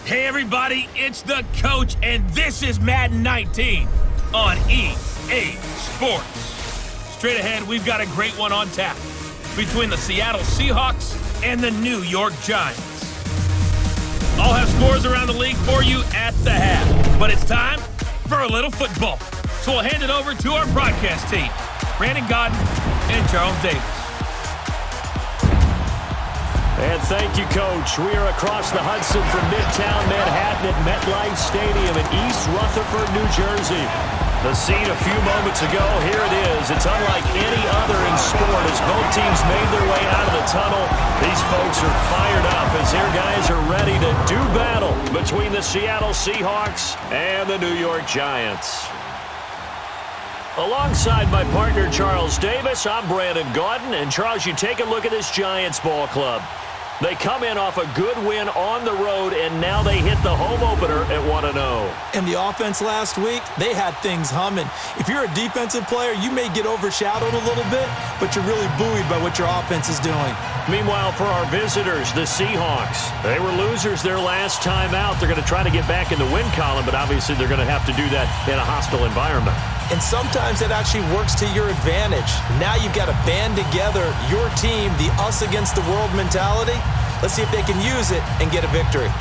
Hey everybody, it's the coach, and this is Madden 19 on EA Sports. Straight ahead, we've got a great one on tap between the Seattle Seahawks and the New York Giants. I'll have scores around the league for you at the half, but it's time for a little football. So we'll hand it over to our broadcast team, Brandon Godden and Charles Davis. And thank you, Coach. We are across the Hudson from Midtown Manhattan at MetLife Stadium in East Rutherford, New Jersey. The scene a few moments ago, here it is. It's unlike any other in sport as both teams made their way out of the tunnel. These folks are fired up as their guys are ready to do battle between the Seattle Seahawks and the New York Giants. Alongside my partner, Charles Davis, I'm Brandon Godden. And, Charles, you take a look at this Giants ball club. They come in off a good win on the road, and now they hit the home opener at 1-0. And the offense last week, they had things humming. If you're a defensive player, you may get overshadowed a little bit, but you're really buoyed by what your offense is doing. Meanwhile, for our visitors, the Seahawks, they were losers their last time out. They're going to try to get back in the win column, but obviously they're going to have to do that in a hostile environment. And sometimes it actually works to your advantage. Now you've got to band together your team, the us against the world mentality. Let's see if they can use it and get a victory.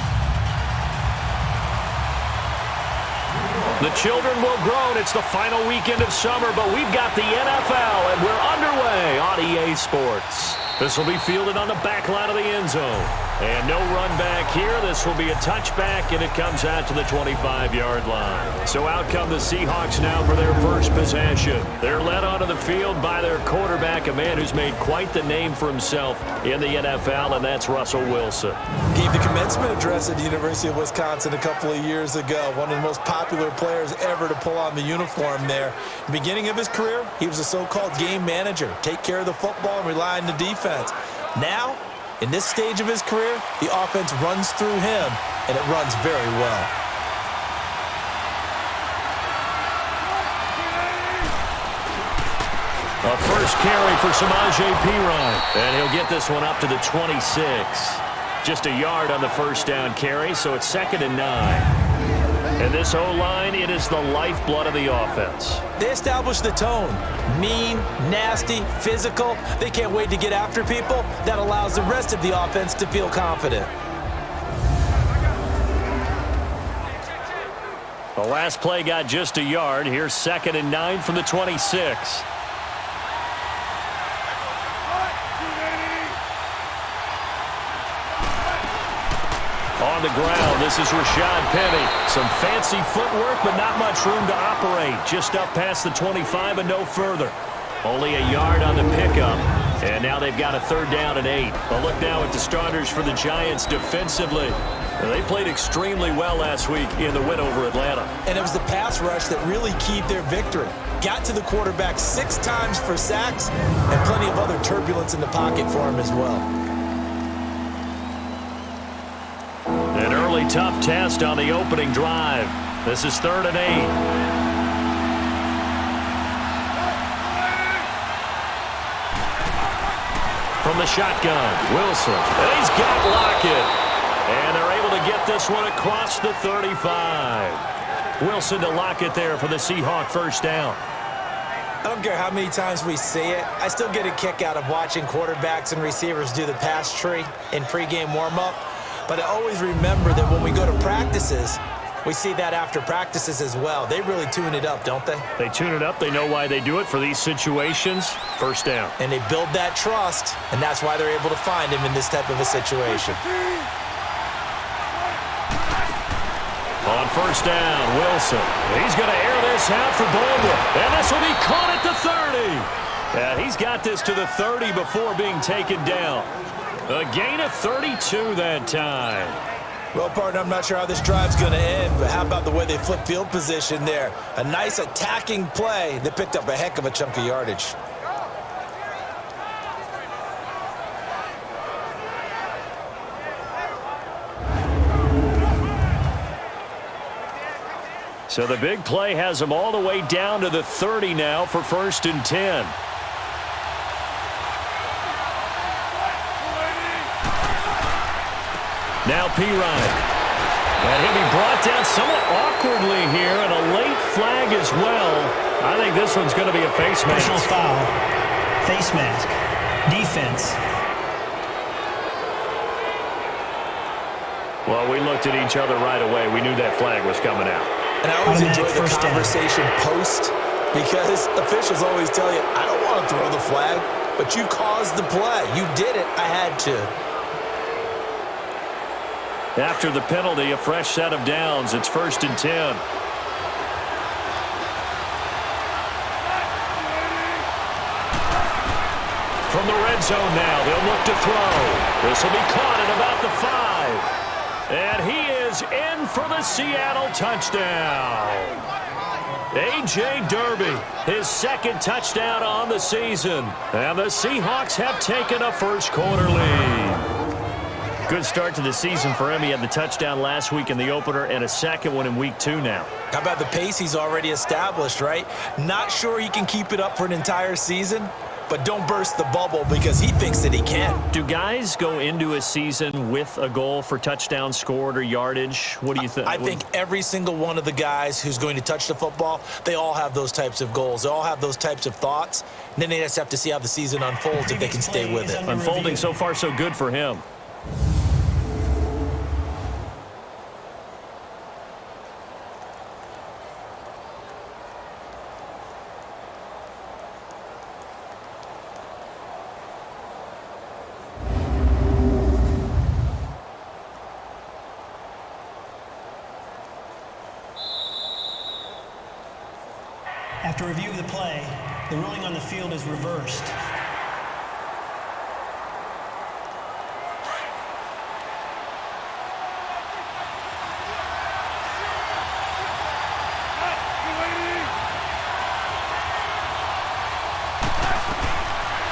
The children will groan. It's the final weekend of summer, but we've got the NFL, and we're underway on EA Sports. This will be fielded on the back line of the end zone. And no run back here. This will be a touchback, and it comes out to the 25-yard line. So out come the Seahawks now for their first possession. They're led onto the field by their quarterback, a man who's made quite the name for himself in the NFL, and that's Russell Wilson. Gave the commencement address at the University of Wisconsin a couple of years ago. One of the most popular players ever to pull on the uniform there. The beginning of his career, he was a so-called game manager. Take care of the football and rely on the defense. Now, in this stage of his career, the offense runs through him, and it runs very well. A first carry for Samaje Perine, and he'll get this one up to the 26. Just a yard on the first down carry, so it's 2nd and 9. And this O-line, it is the lifeblood of the offense. They establish the tone. Mean, nasty, physical. They can't wait to get after people. That allows the rest of the offense to feel confident. The last play got just a yard. Here's 2nd and 9 from the 26. On the ground, this is Rashad Penny. Some fancy footwork, but not much room to operate. Just up past the 25 and no further. Only a yard on the pickup. And now they've got a 3rd down and 8. A look now at the starters for the Giants defensively. They played extremely well last week in the win over Atlanta. And it was the pass rush that really keyed their victory. Got to the quarterback 6 times for sacks and plenty of other turbulence in the pocket for him as well. An early tough test on the opening drive. This is 3rd and 8. From the shotgun, Wilson. And he's got Lockett. And they're able to get this one across the 35. Wilson to Lockett there for the Seahawk first down. I don't care how many times we see it. I still get a kick out of watching quarterbacks and receivers do the pass tree in pregame warm-up. But I always remember that when we go to practices, we see that after practices as well. They really tune it up, don't they? They tune it up. They know why they do it for these situations. First down. And they build that trust, and that's why they're able to find him in this type of a situation. On first down, Wilson. He's going to air this out for Baldwin. And this will be caught at the 30. And he's got this to the 30 before being taken down. A gain of 32 that time. Well, partner, I'm not sure how this drive's going to end, but how about the way they flip field position there? A nice attacking play that picked up a heck of a chunk of yardage. So the big play has them all the way down to the 30 now for 1st and 10. Now Perine. And he'll be brought down somewhat awkwardly here, and a late flag as well. I think this one's going to be a face mask. Personal foul. Face mask. Defense. Well, we looked at each other right away. We knew that flag was coming out. And I always enjoy the conversation post, because officials always tell you, I don't want to throw the flag, but you caused the play. You did it. I had to. After the penalty, a fresh set of downs. It's 1st and 10. From the red zone now, they'll look to throw. This will be caught at about the 5. And he is in for the Seattle touchdown. A.J. Derby, his 2nd touchdown on the season. And the Seahawks have taken a first-quarter lead. Good start to the season for him. He had the touchdown last week in the opener and a second one in week 2 now. How about the pace he's already established, right? Not sure he can keep it up for an entire season, but don't burst the bubble because he thinks that he can. Do guys go into a season with a goal for touchdowns scored or yardage? What do you think? I think every single one of the guys who's going to touch the football, they all have those types of goals. They all have those types of thoughts. And then they just have to see how the season unfolds if they can stay with it. Unfolding so far so good for him. After review of the play, the ruling on the field is reversed.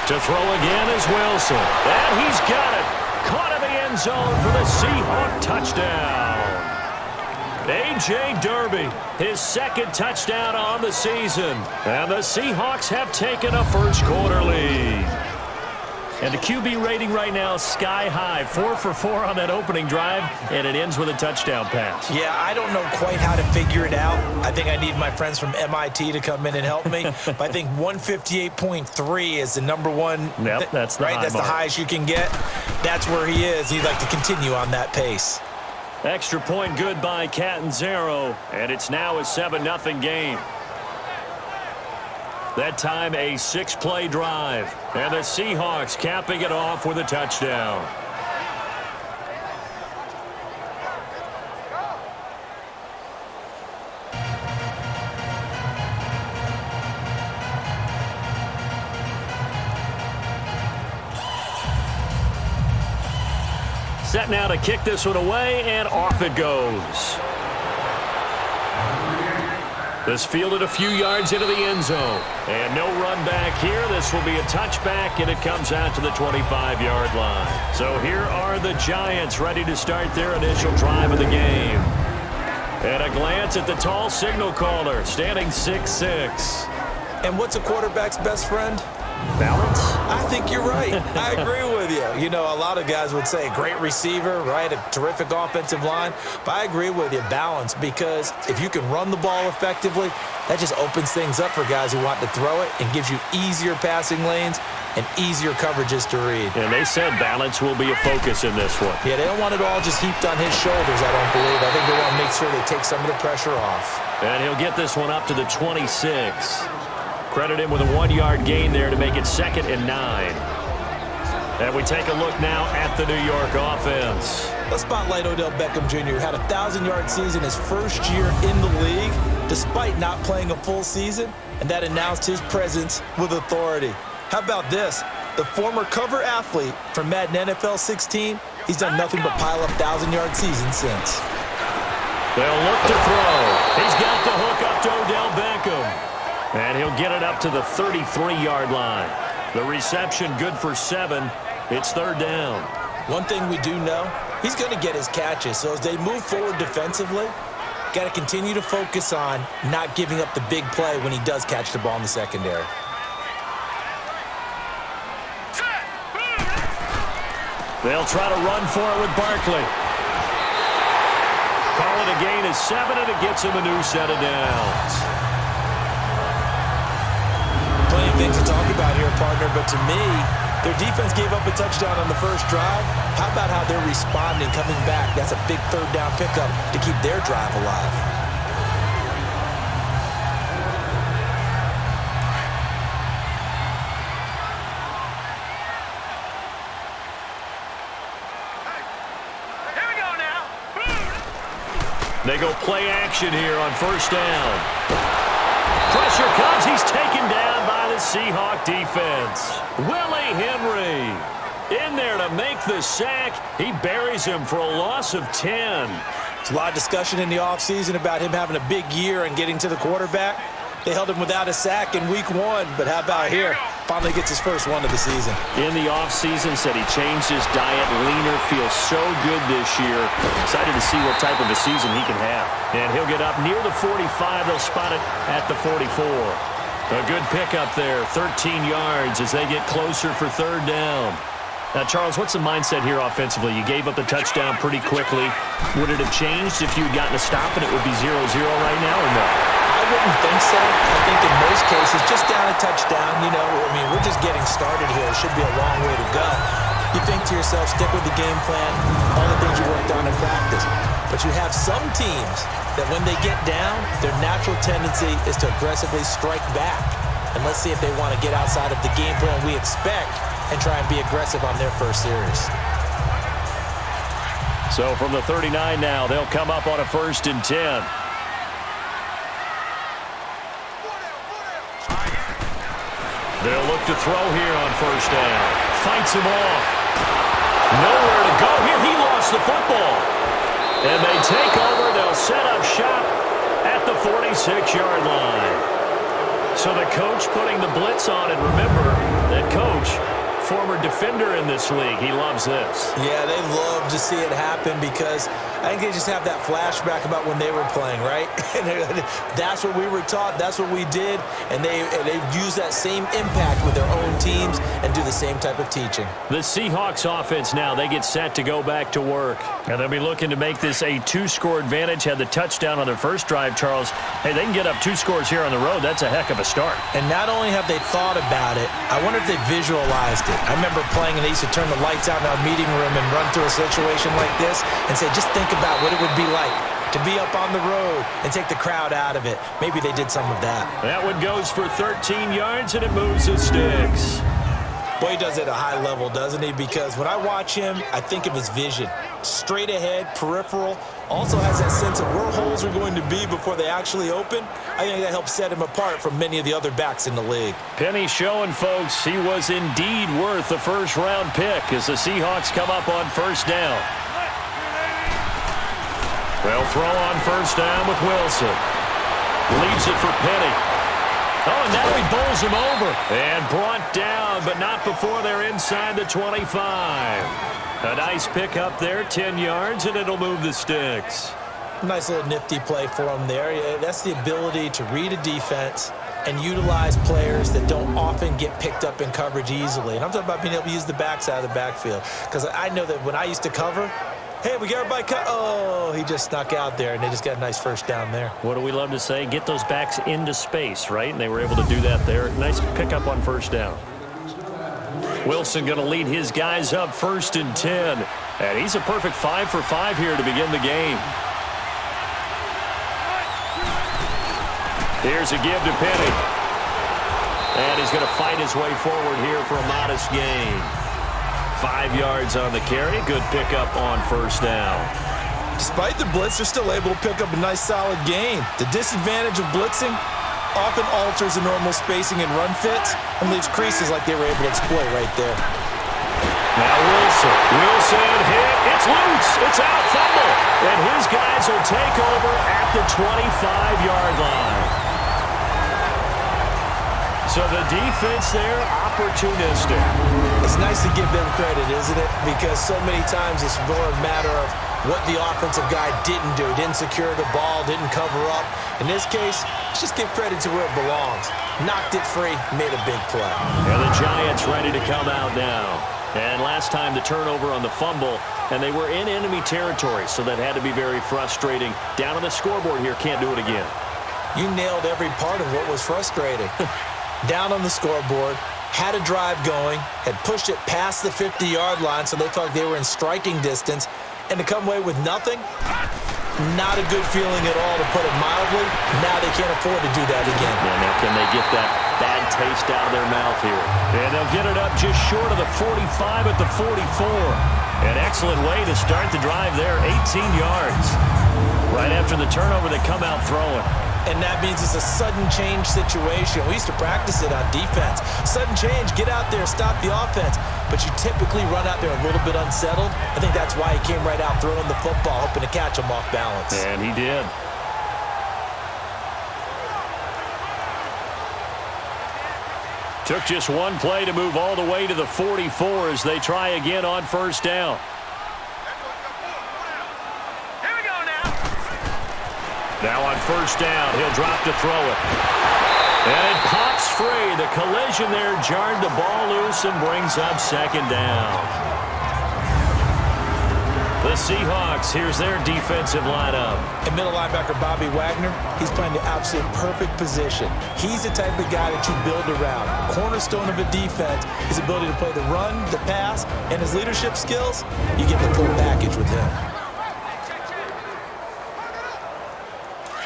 To throw again is Wilson. And he's got it. Caught in the end zone for the Seahawk touchdown. A.J. Derby, his 2nd touchdown on the season. And the Seahawks have taken a first-quarter lead. And the QB rating right now, sky high. 4 for 4 on that opening drive, and it ends with a touchdown pass. Yeah, I don't know quite how to figure it out. I think I need my friends from MIT to come in and help me. But I think 158.3 is the number one. Yep, that's the right. high That's mark. the highest you can get. That's where he is. He'd like to continue on that pace. Extra point good by Catanzaro, and it's now a 7-0 game. That time a 6-play drive, and the Seahawks capping it off with a touchdown. Set now to kick this one away, and off it goes. This fielded a few yards into the end zone. And no run back here. This will be a touchback, and it comes out to the 25-yard line. So here are the Giants ready to start their initial drive of the game. And a glance at the tall signal caller, standing 6'6". And what's a quarterback's best friend? Balance? I think you're right. I agree with you. You know, a lot of guys would say great receiver, right? A terrific offensive line. But I agree with you, balance, because if you can run the ball effectively, that just opens things up for guys who want to throw it and gives you easier passing lanes and easier coverages to read. And they said balance will be a focus in this one. Yeah, they don't want it all just heaped on his shoulders, I don't believe. I think they want to make sure they take some of the pressure off. And he'll get this one up to the 26. Credit him with a 1-yard gain there to make it 2nd and 9. And we take a look now at the New York offense. Let's spotlight Odell Beckham Jr., who had a 1,000-yard season his first year in the league, despite not playing a full season, and that announced his presence with authority. How about this? The former cover athlete from Madden NFL 16, he's done nothing but pile up 1,000-yard seasons since. They'll look to throw. He's got the hook up to Odell Beckham. And he'll get it up to the 33-yard line. The reception good for 7. It's 3rd down. One thing we do know, he's going to get his catches. So as they move forward defensively, got to continue to focus on not giving up the big play when he does catch the ball in the secondary. They'll try to run for it with Barkley. Call it a gain of 7, and it gets him a new set of downs. Plenty of things to talk about here, partner, but to me, their defense gave up a touchdown on the first drive. How about how they're responding, coming back? That's a big third down pickup to keep their drive alive. They go play action here on first down. Pressure comes. He's taken down by the Seahawk defense. Willie Henry in there to make the sack. He buries him for a loss of 10. There's a lot of discussion in the offseason about him having a big year and getting to the quarterback. They held him without a sack in week 1, but how about here? Finally gets his first one of the season. In the offseason, said he changed his diet, leaner, feels so good this year. Excited to see what type of a season he can have. And he'll get up near the 45. They'll spot it at the 44. A good pickup there, 13 yards as they get closer for third down. Now, Charles, what's the mindset here offensively? You gave up the touchdown pretty quickly. Would it have changed if you had gotten a stop and it would be 0-0 right now or no? I wouldn't think so. I think in most cases, just down a touchdown, we're just getting started here. It should be a long way to go. You think to yourself, stick with the game plan, all the things you worked on in practice. But you have some teams that when they get down, their natural tendency is to aggressively strike back. And let's see if they want to get outside of the game plan we expect and try and be aggressive on their first series. So from the 39 now, they'll come up on a 1st and 10. They'll look to throw here on first down. Fights him off. Nowhere to go here. He lost the football. And they take over. They'll set up shop at the 46-yard line. So the coach putting the blitz on. And remember, that coach, former defender in this league, he loves this. Yeah, they love to see it happen because I think they just have that flashback about when they were playing, right? That's what we were taught. That's what we did. And they use that same impact with their own teams and do the same type of teaching. The Seahawks offense now, they get set to go back to work. And they'll be looking to make this a 2-score advantage. Had the touchdown on their first drive, Charles. Hey, they can get up 2 scores here on the road. That's a heck of a start. And not only have they thought about it, I wonder if they visualized it. I remember playing and they used to turn the lights out in our meeting room and run through a situation like this and say, just think about what it would be like to be up on the road and take the crowd out of it. Maybe they did some of that. That one goes for 13 yards, and it moves the sticks. Boy, he does it at a high level, doesn't he? Because when I watch him, I think of his vision. Straight ahead, peripheral. Also has that sense of where holes are going to be before they actually open. I think that helps set him apart from many of the other backs in the league. Penny showing, folks, he was indeed worth the first-round pick as the Seahawks come up on first down. They'll throw on first down with Wilson. Leaves it for Penny. Oh, and now he bowls him over. And brought down, but not before they're inside the 25. A nice pickup there, 10 yards, and it'll move the sticks. Nice little nifty play for him there. Yeah, that's the ability to read a defense and utilize players that don't often get picked up in coverage easily. And I'm talking about being able to use the backside of the backfield. Because I know that when I used to cover, hey, we got everybody cut. Oh, he just snuck out there, and they just got a nice first down there. What do we love to say? Get those backs into space, right? And they were able to do that there. Nice pickup on first down. Wilson going to lead his guys up 1st and 10. And he's a perfect 5 for 5 here to begin the game. Here's a give to Penny. And he's going to fight his way forward here for a modest gain. 5 yards on the carry. Good pickup on first down. Despite the blitz, they're still able to pick up a nice solid gain. The disadvantage of blitzing often alters the normal spacing and run fits and leaves creases like they were able to exploit right there. Now Wilson. Wilson hit. It's loose. It's out. Fumble. And his guys will take over at the 25-yard line. So the defense there, opportunistic. It's nice to give them credit, isn't it? Because so many times it's more a matter of what the offensive guy didn't do. Didn't secure the ball, didn't cover up. In this case, let's just give credit to where it belongs. Knocked it free, made a big play. And the Giants ready to come out now. And last time the turnover on the fumble, and they were in enemy territory, so that had to be very frustrating. Down on the scoreboard here, can't do it again. You nailed every part of what was frustrating. Down on the scoreboard, had a drive going, had pushed it past the 50-yard line so they felt like they were in striking distance, and to come away with nothing, not a good feeling at all, to put it mildly. Now they can't afford to do that again. Yeah, now can they get that bad taste out of their mouth here? And they'll get it up just short of the 45 at the 44. An excellent way to start the drive there, 18 yards. Right after the turnover, they come out throwing. And that means it's a sudden change situation. We used to practice it on defense. Sudden change, get out there, stop the offense. But you typically run out there a little bit unsettled. I think that's why he came right out throwing the football, hoping to catch him off balance. And he did. Took just one play to move all the way to the 44 as they try again on first down. Now on first down, he'll drop to throw it. And it pops free. The collision there jarred the ball loose and brings up second down. The Seahawks, here's their defensive lineup. And middle linebacker Bobby Wagner, he's playing the absolute perfect position. He's the type of guy that you build around. Cornerstone of a defense, his ability to play the run, the pass, and his leadership skills, you get the full package with him.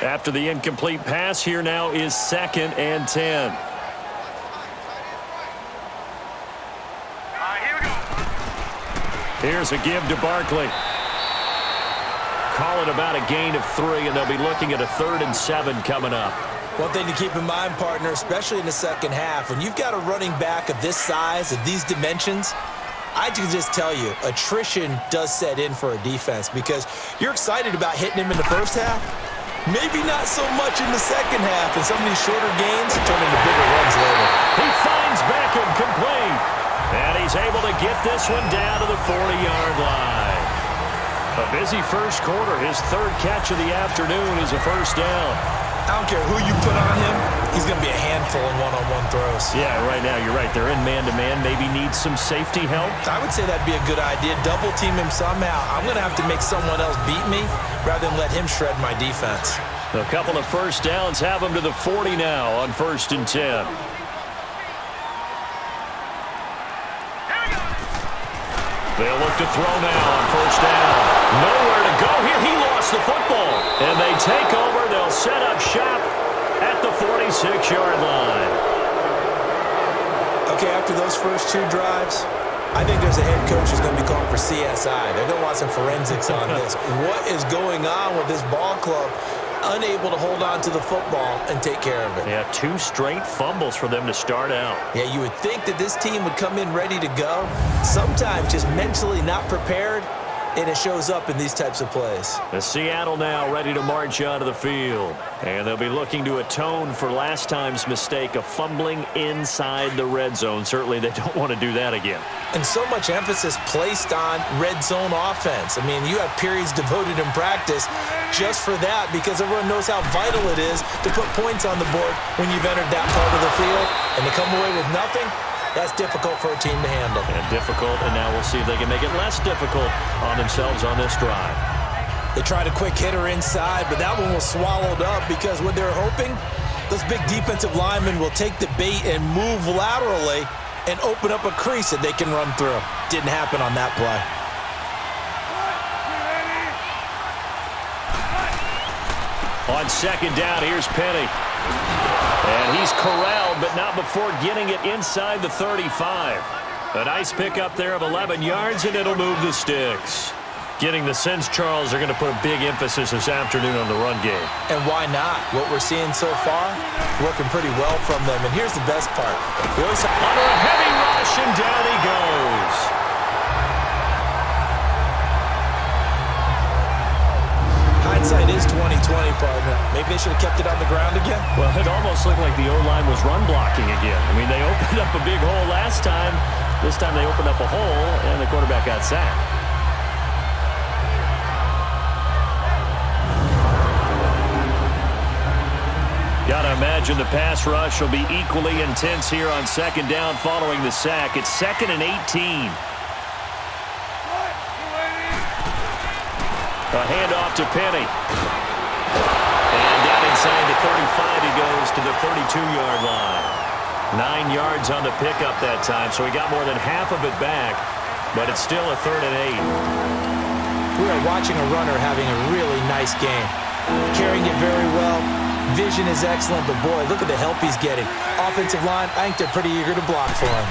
After the incomplete pass, here now is 2nd and 10. Here we go. Here's a give to Barkley. Call it about a gain of 3, and they'll be looking at a 3rd and 7 coming up. One thing to keep in mind, partner, especially in the second half, when you've got a running back of this size, of these dimensions, I can just tell you, attrition does set in for a defense because you're excited about hitting him in the first half. Maybe not so much in the second half, and some of these shorter gains turn into bigger runs later. He finds Beckham complete, and he's able to get this one down to the 40-yard line. A busy first quarter. His 3rd catch of the afternoon is a first down. I don't care who you put on him, he's going to be a handful in one-on-one throws. Yeah, right now, you're right. They're in man-to-man. Maybe need some safety help. I would say that'd be a good idea. Double team him somehow. I'm going to have to make someone else beat me rather than let him shred my defense. A couple of first downs have him to the 40 now on 1st and 10. They'll look to throw now on first down. Nowhere to go here. He lost the football. And they take over. They'll set up shop at the 46-yard line. Okay, after those first 2 drives, I think there's a head coach who's going to be calling for CSI. They're going to want some forensics on this. What is going on with this ball club? Unable to hold on to the football and take care of it. Yeah, 2 straight fumbles for them to start out. Yeah, you would think that this team would come in ready to go. Sometimes just mentally not prepared, and it shows up in these types of plays. The Seattle now ready to march onto the field. And they'll be looking to atone for last time's mistake of fumbling inside the red zone. Certainly they don't want to do that again. And so much emphasis placed on red zone offense. I mean, you have periods devoted in practice just for that because everyone knows how vital it is to put points on the board when you've entered that part of the field. And to come away with nothing, that's difficult for a team to handle. And difficult, and now we'll see if they can make it less difficult on themselves on this drive. They tried a quick hitter inside, but that one was swallowed up because what they're hoping, those big defensive linemen will take the bait and move laterally and open up a crease that they can run through. Didn't happen on that play. On second down, here's Penny. And he's corralled, but not before getting it inside the 35. A nice pickup there of 11 yards, and it'll move the sticks. Getting the sense Charles are going to put a big emphasis this afternoon on the run game. And why not? What we're seeing so far, working pretty well from them. And here's the best part. Under a heavy rush, and down he goes. Hindsight is 20/20, partner. Maybe they should have kept it on the ground again. Well, it almost looked like the O-line was run blocking again. I mean, they opened up a big hole last time. This time they opened up a hole, and the quarterback got sacked. Gotta imagine the pass rush will be equally intense here on second down following the sack. It's 2nd and 18. A handoff to Penny. And down inside the 35, he goes to the 32-yard line. 9 yards on the pickup that time, so he got more than half of it back, but it's still a 3rd and 8. We are watching a runner having a really nice game. Carrying it very well. Vision is excellent, but boy, look at the help he's getting. Offensive line, I think they're pretty eager to block for him.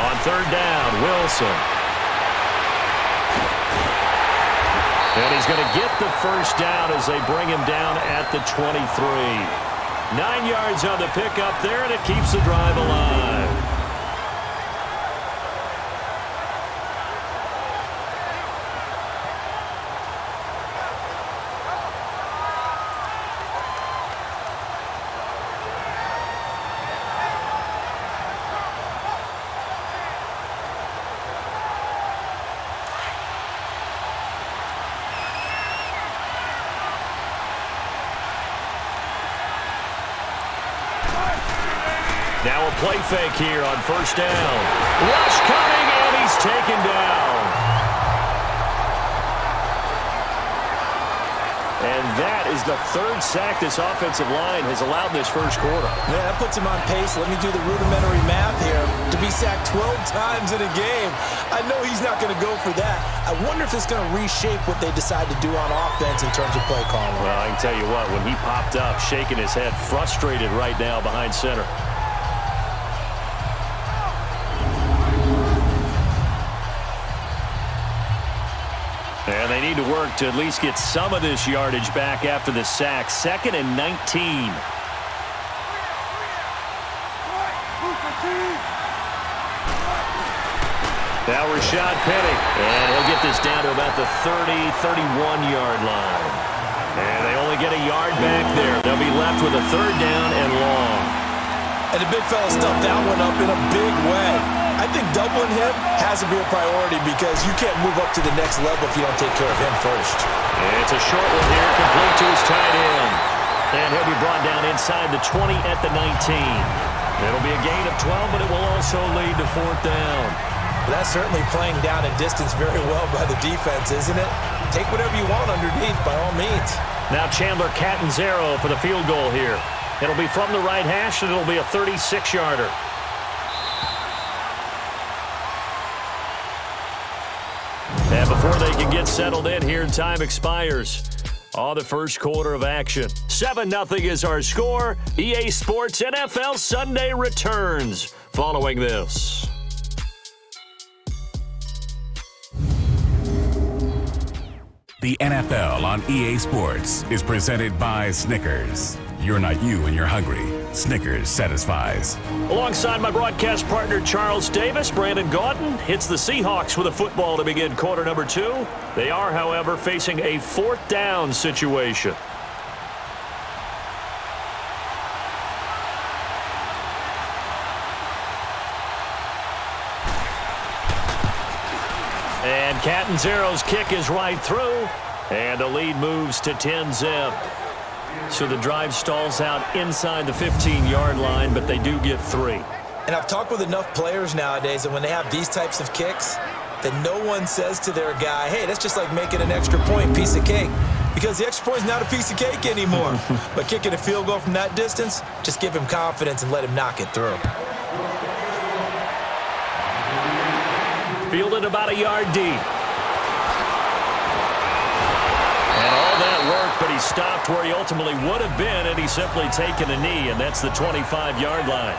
On 3rd down, Wilson. And he's going to get the first down as they bring him down at the 23. 9 yards on the pickup there, and it keeps the drive alive. Now a play fake here on 1st down. Rush coming, and he's taken down. And that is the 3rd sack this offensive line has allowed this first quarter. Yeah, that puts him on pace. Let me do the rudimentary math here. To be sacked 12 times in a game, I know he's not going to go for that. I wonder if it's going to reshape what they decide to do on offense in terms of play calling. Well, I can tell you what, when he popped up, shaking his head, frustrated right now behind center. And they need to work to at least get some of this yardage back after the sack. 2nd and 19. Now Rashad Penny. And he'll get this down to about the 30, 31-yard line. And they only get a yard back there. They'll be left with a 3rd down and long. And the big fella stuffed that one up in a big way. I think doubling him has to be a priority because you can't move up to the next level if you don't take care of him first. It's a short one here, complete to his tight end. And he'll be brought down inside the 20 at the 19. It'll be a gain of 12, but it will also lead to 4th down. Well, that's certainly playing down in distance very well by the defense, isn't it? Take whatever you want underneath, by all means. Now Chandler Catanzaro for the field goal here. It'll be from the right hash, and it'll be a 36-yarder. And before they can get settled in here, time expires on the first quarter of action. 7-0 is our score. EA Sports NFL Sunday returns following this. The NFL on EA Sports is presented by Snickers. You're not you when you're hungry. Snickers satisfies. Alongside my broadcast partner Charles Davis, Brandon Gaudin hits the Seahawks with a football to begin quarter number 2. They are, however, facing a 4th down situation. And Catanzaro's kick is right through, and the lead moves to 10-zip. So the drive stalls out inside the 15-yard line, but they do get 3. And I've talked with enough players nowadays that when they have these types of kicks, that no one says to their guy, hey, that's just like making an extra point, piece of cake. Because the extra point is not a piece of cake anymore. But kicking a field goal from that distance, just give him confidence and let him knock it through. Fielded about a yard deep. And all that work, but he stopped where he ultimately would have been had he simply taken a knee, and that's the 25-yard line.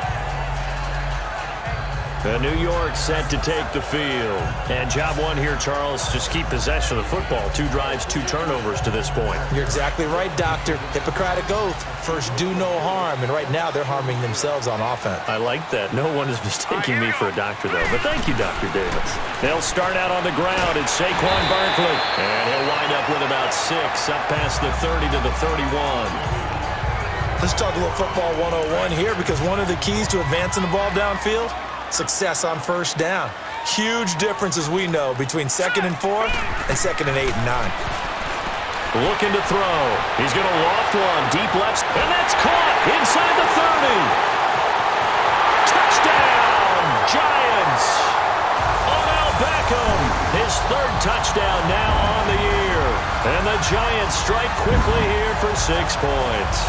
The New York set to take the field. And job one here, Charles, just keep possession of the football. 2 drives, 2 turnovers to this point. You're exactly right, Doctor. Hippocratic oath. First, do no harm. And right now, they're harming themselves on offense. I like that. No one is mistaking me for a doctor, though. But thank you, Dr. Davis. They'll start out on the ground. It's Saquon Barkley. And he'll wind up with about 6, up past the 30 to the 31. Let's talk a little football 101 here, because one of the keys to advancing the ball downfield, success on first down. Huge difference, as we know, between 2nd and 4 and 2nd and 8 and 9. Looking to throw. He's going to loft one deep left, and that's caught inside the 30. Touchdown, Giants. Odell Beckham, his 3rd touchdown now on the year. And the Giants strike quickly here for 6 points.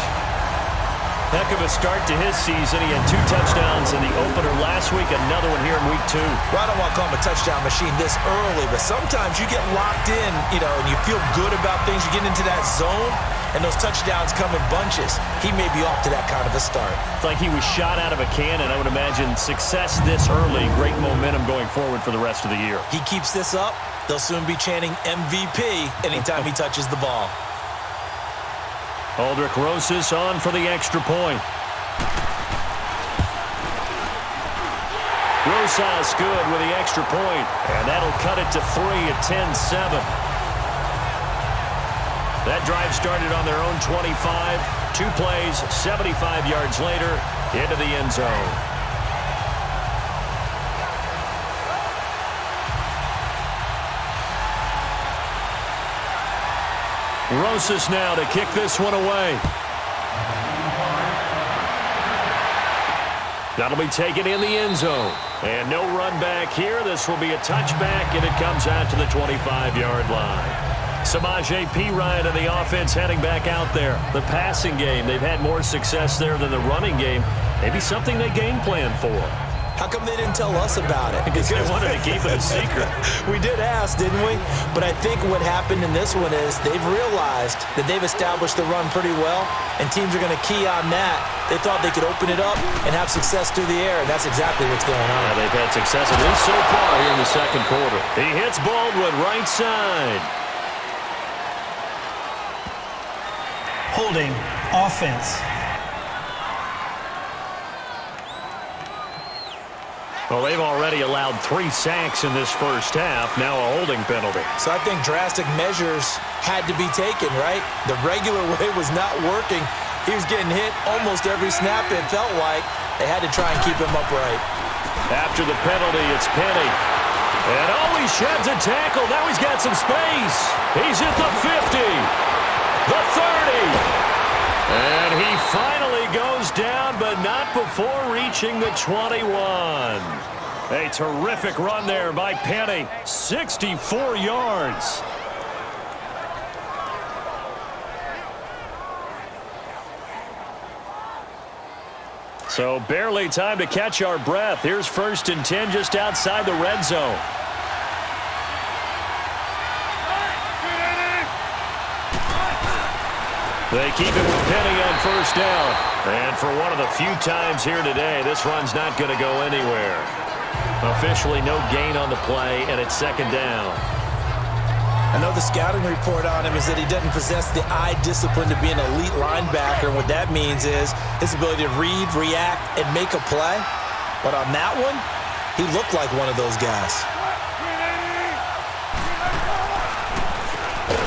Heck of a start to his season. He had 2 touchdowns in the opener last week, another one here in week 2. Well, I don't want to call him a touchdown machine this early, but sometimes you get locked in, and you feel good about things. You get into that zone, and those touchdowns come in bunches. He may be off to that kind of a start. It's like he was shot out of a cannon. I would imagine success this early, great momentum going forward for the rest of the year. He keeps this up, they'll soon be chanting MVP anytime he touches the ball. Aldrich Rosas on for the extra point. Rosas good with the extra point, and that'll cut it to 3 at 10-7. That drive started on their own 25. 2 plays, 75 yards later, into the end zone. Rosas now to kick this one away. That'll be taken in the end zone. And no run back here. This will be a touchback, and it comes out to the 25-yard line. Samaje Perine of the offense heading back out there. The passing game, they've had more success there than the running game. Maybe something they game plan for. How come they didn't tell us about it? Because they wanted to keep it a secret. We did ask, didn't we? But I think what happened in this one is they've realized that they've established the run pretty well, and teams are going to key on that. They thought they could open it up and have success through the air, and that's exactly what's going on. Yeah, they've had success at least so far here in the second quarter. He hits Baldwin right side. Holding, offense. Well, they've already allowed 3 sacks in this first half, now a holding penalty. So I think drastic measures had to be taken, right? The regular way was not working. He was getting hit almost every snap, it felt like. They had to try and keep him upright. After the penalty, it's Penny. And he sheds a tackle. Now he's got some space. He's at the 50, the 30. And he finally goes down, but not before reaching the 21. A terrific run there by Penny. 64 yards. So barely time to catch our breath. Here's 1st and 10 just outside the red zone. They keep it with Penny on 1st down. And for one of the few times here today, this run's not going to go anywhere. Officially no gain on the play, and it's 2nd down. I know the scouting report on him is that he doesn't possess the eye discipline to be an elite linebacker. And what that means is his ability to read, react, and make a play. But on that one, he looked like one of those guys.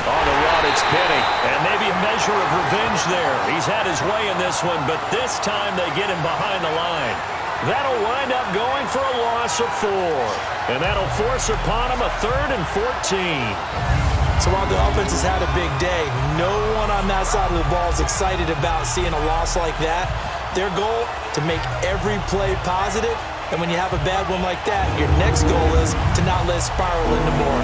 On the run, it's Penny. And maybe a measure of revenge there. He's had his way in this one, but this time they get him behind the line. That'll wind up going for a loss of 4. And that'll force upon him a 3rd and 14. So while the offense has had a big day, no one on that side of the ball is excited about seeing a loss like that. Their goal, to make every play positive. And when you have a bad one like that, your next goal is to not let it spiral into more.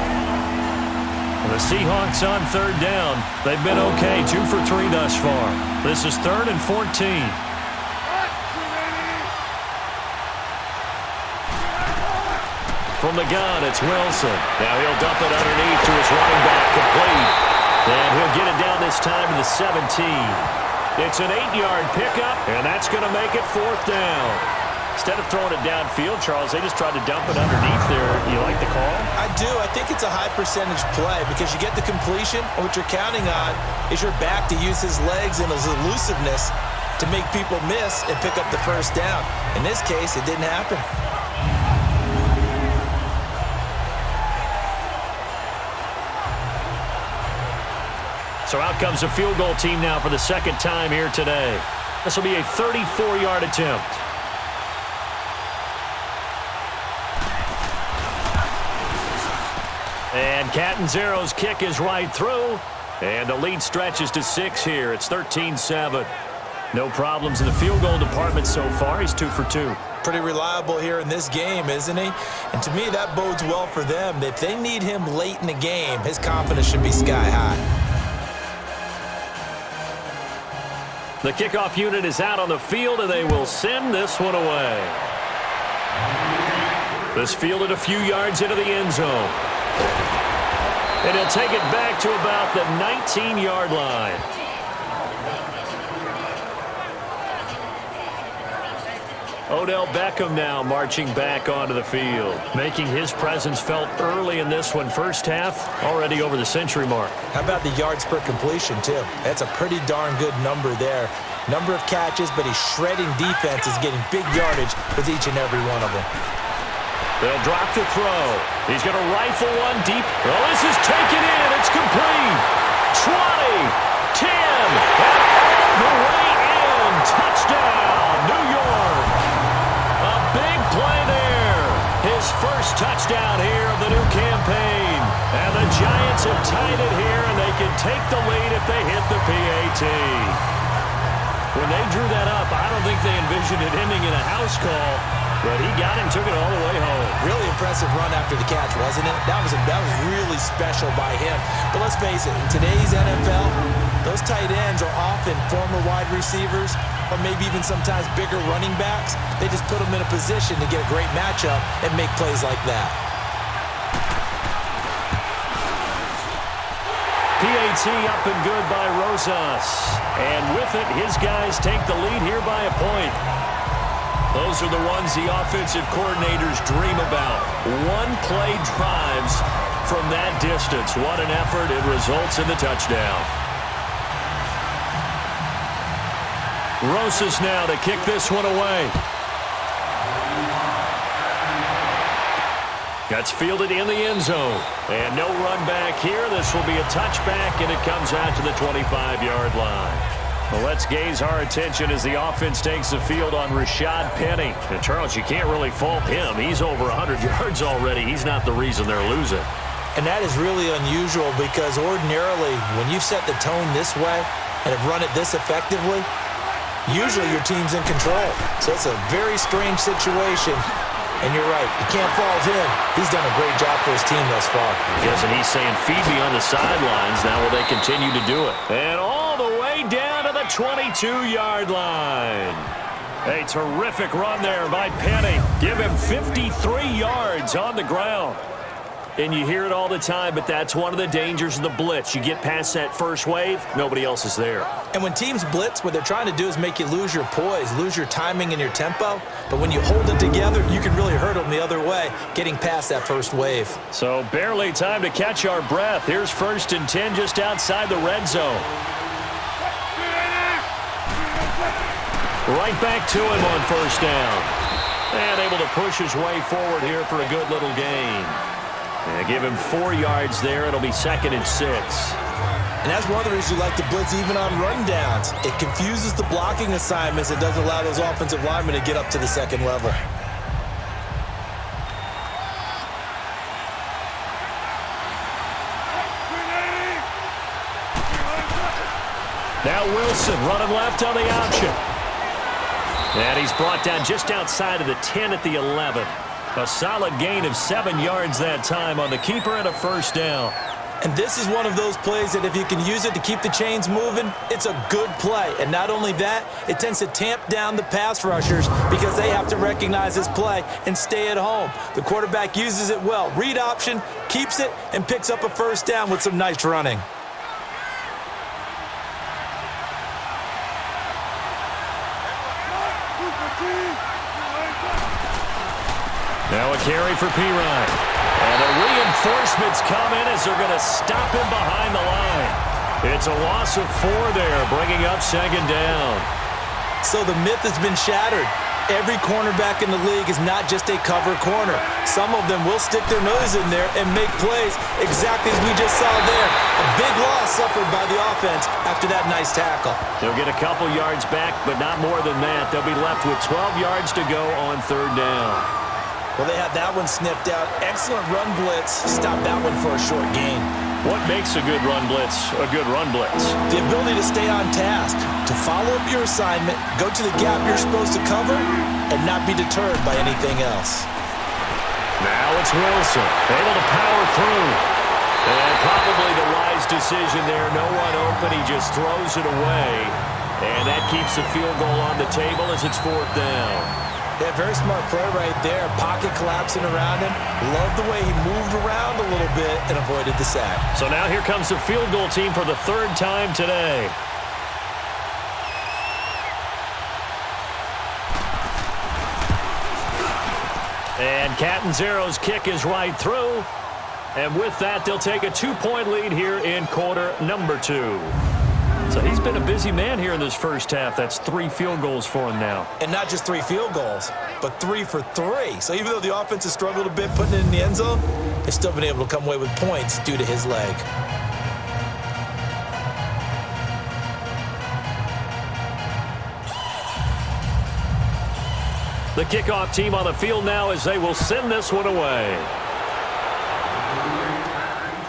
The Seahawks on 3rd down. They've been okay, 2 for 3 thus far. This is 3rd and 14. From the gun, it's Wilson. Now he'll dump it underneath to his running back, complete. And he'll get it down this time to the 17. It's an 8-yard pickup, and that's going to make it 4th down. Instead of throwing it downfield, Charles, they just tried to dump it underneath there. You like the call? I do. I think it's a high-percentage play because you get the completion, and what you're counting on is your back to use his legs and his elusiveness to make people miss and pick up the 1st down. In this case, it didn't happen. So out comes a field goal team now for the 2nd time here today. This will be a 34-yard attempt. And Catanzero's kick is right through. And the lead stretches to 6 here. It's 13-7. No problems in the field goal department so far. He's 2 for 2. Pretty reliable here in this game, isn't he? And to me, that bodes well for them. If they need him late in the game, his confidence should be sky high. The kickoff unit is out on the field, and they will send this one away. This fielded a few yards into the end zone. And he'll take it back to about the 19-yard line. Odell Beckham now marching back onto the field, making his presence felt early in this one. First half, already over the century mark. How about the yards per completion, too? That's a pretty darn good number there. Number of catches, but he's shredding defenses, getting big yardage with each and every one of them. They'll drop to throw. He's going to rifle one deep. Oh, this is taken in. It's complete. 20, 10, and the way in. Touchdown, New York. A big play there. His first touchdown here of the new campaign. And the Giants have tied it here, and they can take the lead if they hit the PAT. When they drew that up, I don't think they envisioned it ending in a house call. But he got him, took it all the way home. Really impressive run after the catch, wasn't it? That was really special by him. But let's face it, in today's NFL, those tight ends are often former wide receivers or maybe even sometimes bigger running backs. They just put them in a position to get a great matchup and make plays like that. PAT up and good by Rosas. And with it, his guys take the lead here by a point. Those are the ones the offensive coordinators dream about. One-play drives from that distance. What an effort. It results in the touchdown. Rosas now to kick this one away. That's fielded in the end zone. And no run back here. This will be a touchback, and it comes out to the 25-yard line. Well, let's gaze our attention as the offense takes the field on Rashad Penny. And, Charles, you can't really fault him. He's over 100 yards already. He's not the reason they're losing. And that is really unusual because ordinarily when you've set the tone this way and have run it this effectively, usually your team's in control. So it's a very strange situation. And you're right, you can't fault him. He's done a great job for his team thus far. Yes, and he's saying, feed me on the sidelines. Now will they continue to do it? And all the way down to the 22-yard line. A terrific run there by Penny. Give him 53 yards on the ground. And you hear it all the time, but that's one of the dangers of the blitz. You get past that first wave, nobody else is there. And when teams blitz, what they're trying to do is make you lose your poise, lose your timing and your tempo. But when you hold it together, you can really hurt them the other way, getting past that first wave. So barely time to catch our breath. Here's 1st and 10 just outside the red zone. Right back to him on 1st down. And able to push his way forward here for a good little gain. And give him 4 yards there. It'll be 2nd and 6. And that's one of the reasons you like to blitz even on rundowns. It confuses the blocking assignments. It doesn't allow those offensive linemen to get up to the second level. Now Wilson running left on the option. And he's brought down just outside of the 10 at the 11. A solid gain of 7 yards that time on the keeper and a 1st down. And this is one of those plays that if you can use it to keep the chains moving, it's a good play. And not only that, it tends to tamp down the pass rushers because they have to recognize this play and stay at home. The quarterback uses it well. Read option, keeps it, and picks up a 1st down with some nice running. Now a carry for Pirine. And the reinforcements come in as they're going to stop him behind the line. It's a loss of 4 there, bringing up 2nd down. So the myth has been shattered. Every cornerback in the league is not just a cover corner. Some of them will stick their nose in there and make plays exactly as we just saw there. A big loss suffered by the offense after that nice tackle. They'll get a couple yards back, but not more than that. They'll be left with 12 yards to go on 3rd down. Well, they had that one sniffed out. Excellent run blitz. Stop that one for a short gain. What makes a good run blitz a good run blitz? The ability to stay on task, to follow up your assignment, go to the gap you're supposed to cover, and not be deterred by anything else. Now it's Wilson, able to power through. And probably the wise decision there. No one open. He just throws it away. And that keeps the field goal on the table as it's 4th down. Yeah, very smart play right there. Pocket collapsing around him. Love the way he moved around a little bit and avoided the sack. So now here comes the field goal team for the 3rd time today. And Catanzaro's kick is right through. And with that, they'll take a 2-point lead here in quarter number 2. So he's been a busy man here in this first half. That's 3 field goals for him now. And not just 3 field goals, but 3 for 3. So even though the offense has struggled a bit putting it in the end zone, they've still been able to come away with points due to his leg. The kickoff team on the field now as they will send this one away.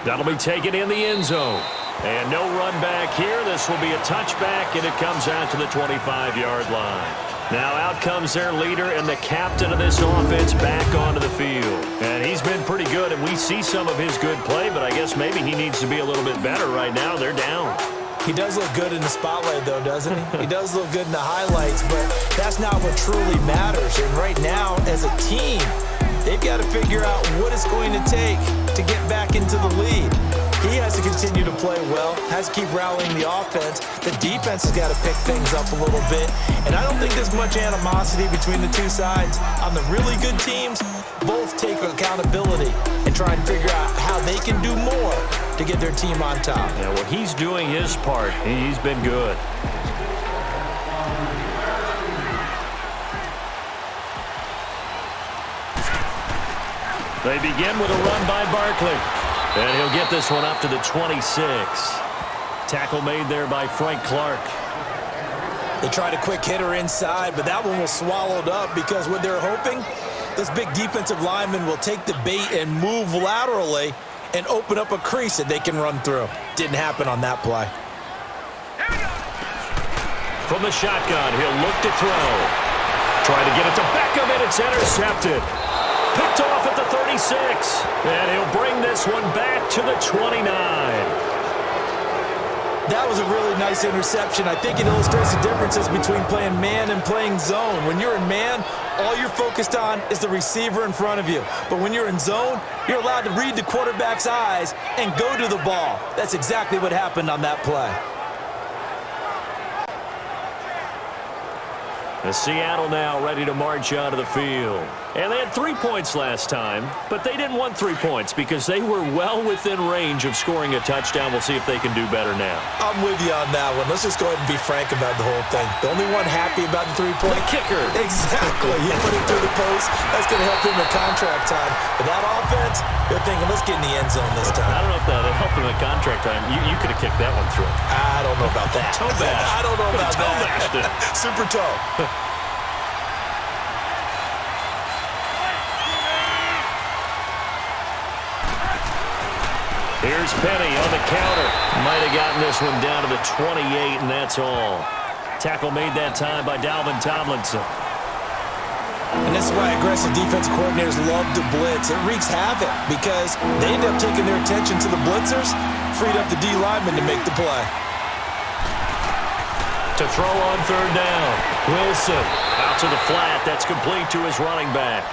That'll be taken in the end zone. And no run back here. This will be a touchback, and it comes out to the 25-yard line. Now out comes their leader and the captain of this offense back onto the field. And he's been pretty good, and we see some of his good play, but I guess maybe he needs to be a little bit better right now. They're down. He does look good in the spotlight, though, doesn't he? He does look good in the highlights, but that's not what truly matters. And right now, as a team, they've got to figure out what it's going to take to get back into the lead. He has to continue to play well, has to keep rallying the offense. The defense has got to pick things up a little bit. And I don't think there's much animosity between the two sides. On the really good teams, both take accountability and try and figure out how they can do more to get their team on top. Yeah, well, he's doing his part. He's been good. They begin with a run by Barkley. And he'll get this one up to the 26. Tackle made there by Frank Clark. They tried a quick hitter inside, but that one was swallowed up because what they're hoping, this big defensive lineman will take the bait and move laterally and open up a crease that they can run through. Didn't happen on that play. From the shotgun, he'll look to throw. Trying to get it to Beckham, and it's intercepted. Picked off at the 36. And he'll bring this one back to the 29. That was a really nice interception. I think it illustrates the differences between playing man and playing zone. When you're in man, all you're focused on is the receiver in front of you. But when you're in zone, you're allowed to read the quarterback's eyes and go to the ball. That's exactly what happened on that play. The Seattle now ready to march onto the field. And they had 3 points last time, but they didn't want 3 points because they were well within range of scoring a touchdown. We'll see if they can do better now. I'm with you on that one. Let's just go ahead and be frank about the whole thing. The only one happy about the 3-point. The kicker. Exactly. He put it through the post. That's going to help him at contract time. But that offense, they're thinking, let's get in the end zone this time. I don't know if that helped him at contract time. You could have kicked that one through. I don't know about that. Toe bash. I don't know about toe that. Bashed it. Super toe. Here's Penny on the counter. Might have gotten this one down to the 28, and that's all. Tackle made that time by Dalvin Tomlinson. And this is why aggressive defensive coordinators love to blitz. It wreaks havoc because they end up taking their attention to the blitzers, freed up the D lineman to make the play. To throw on 3rd down. Wilson out to the flat. That's complete to his running back.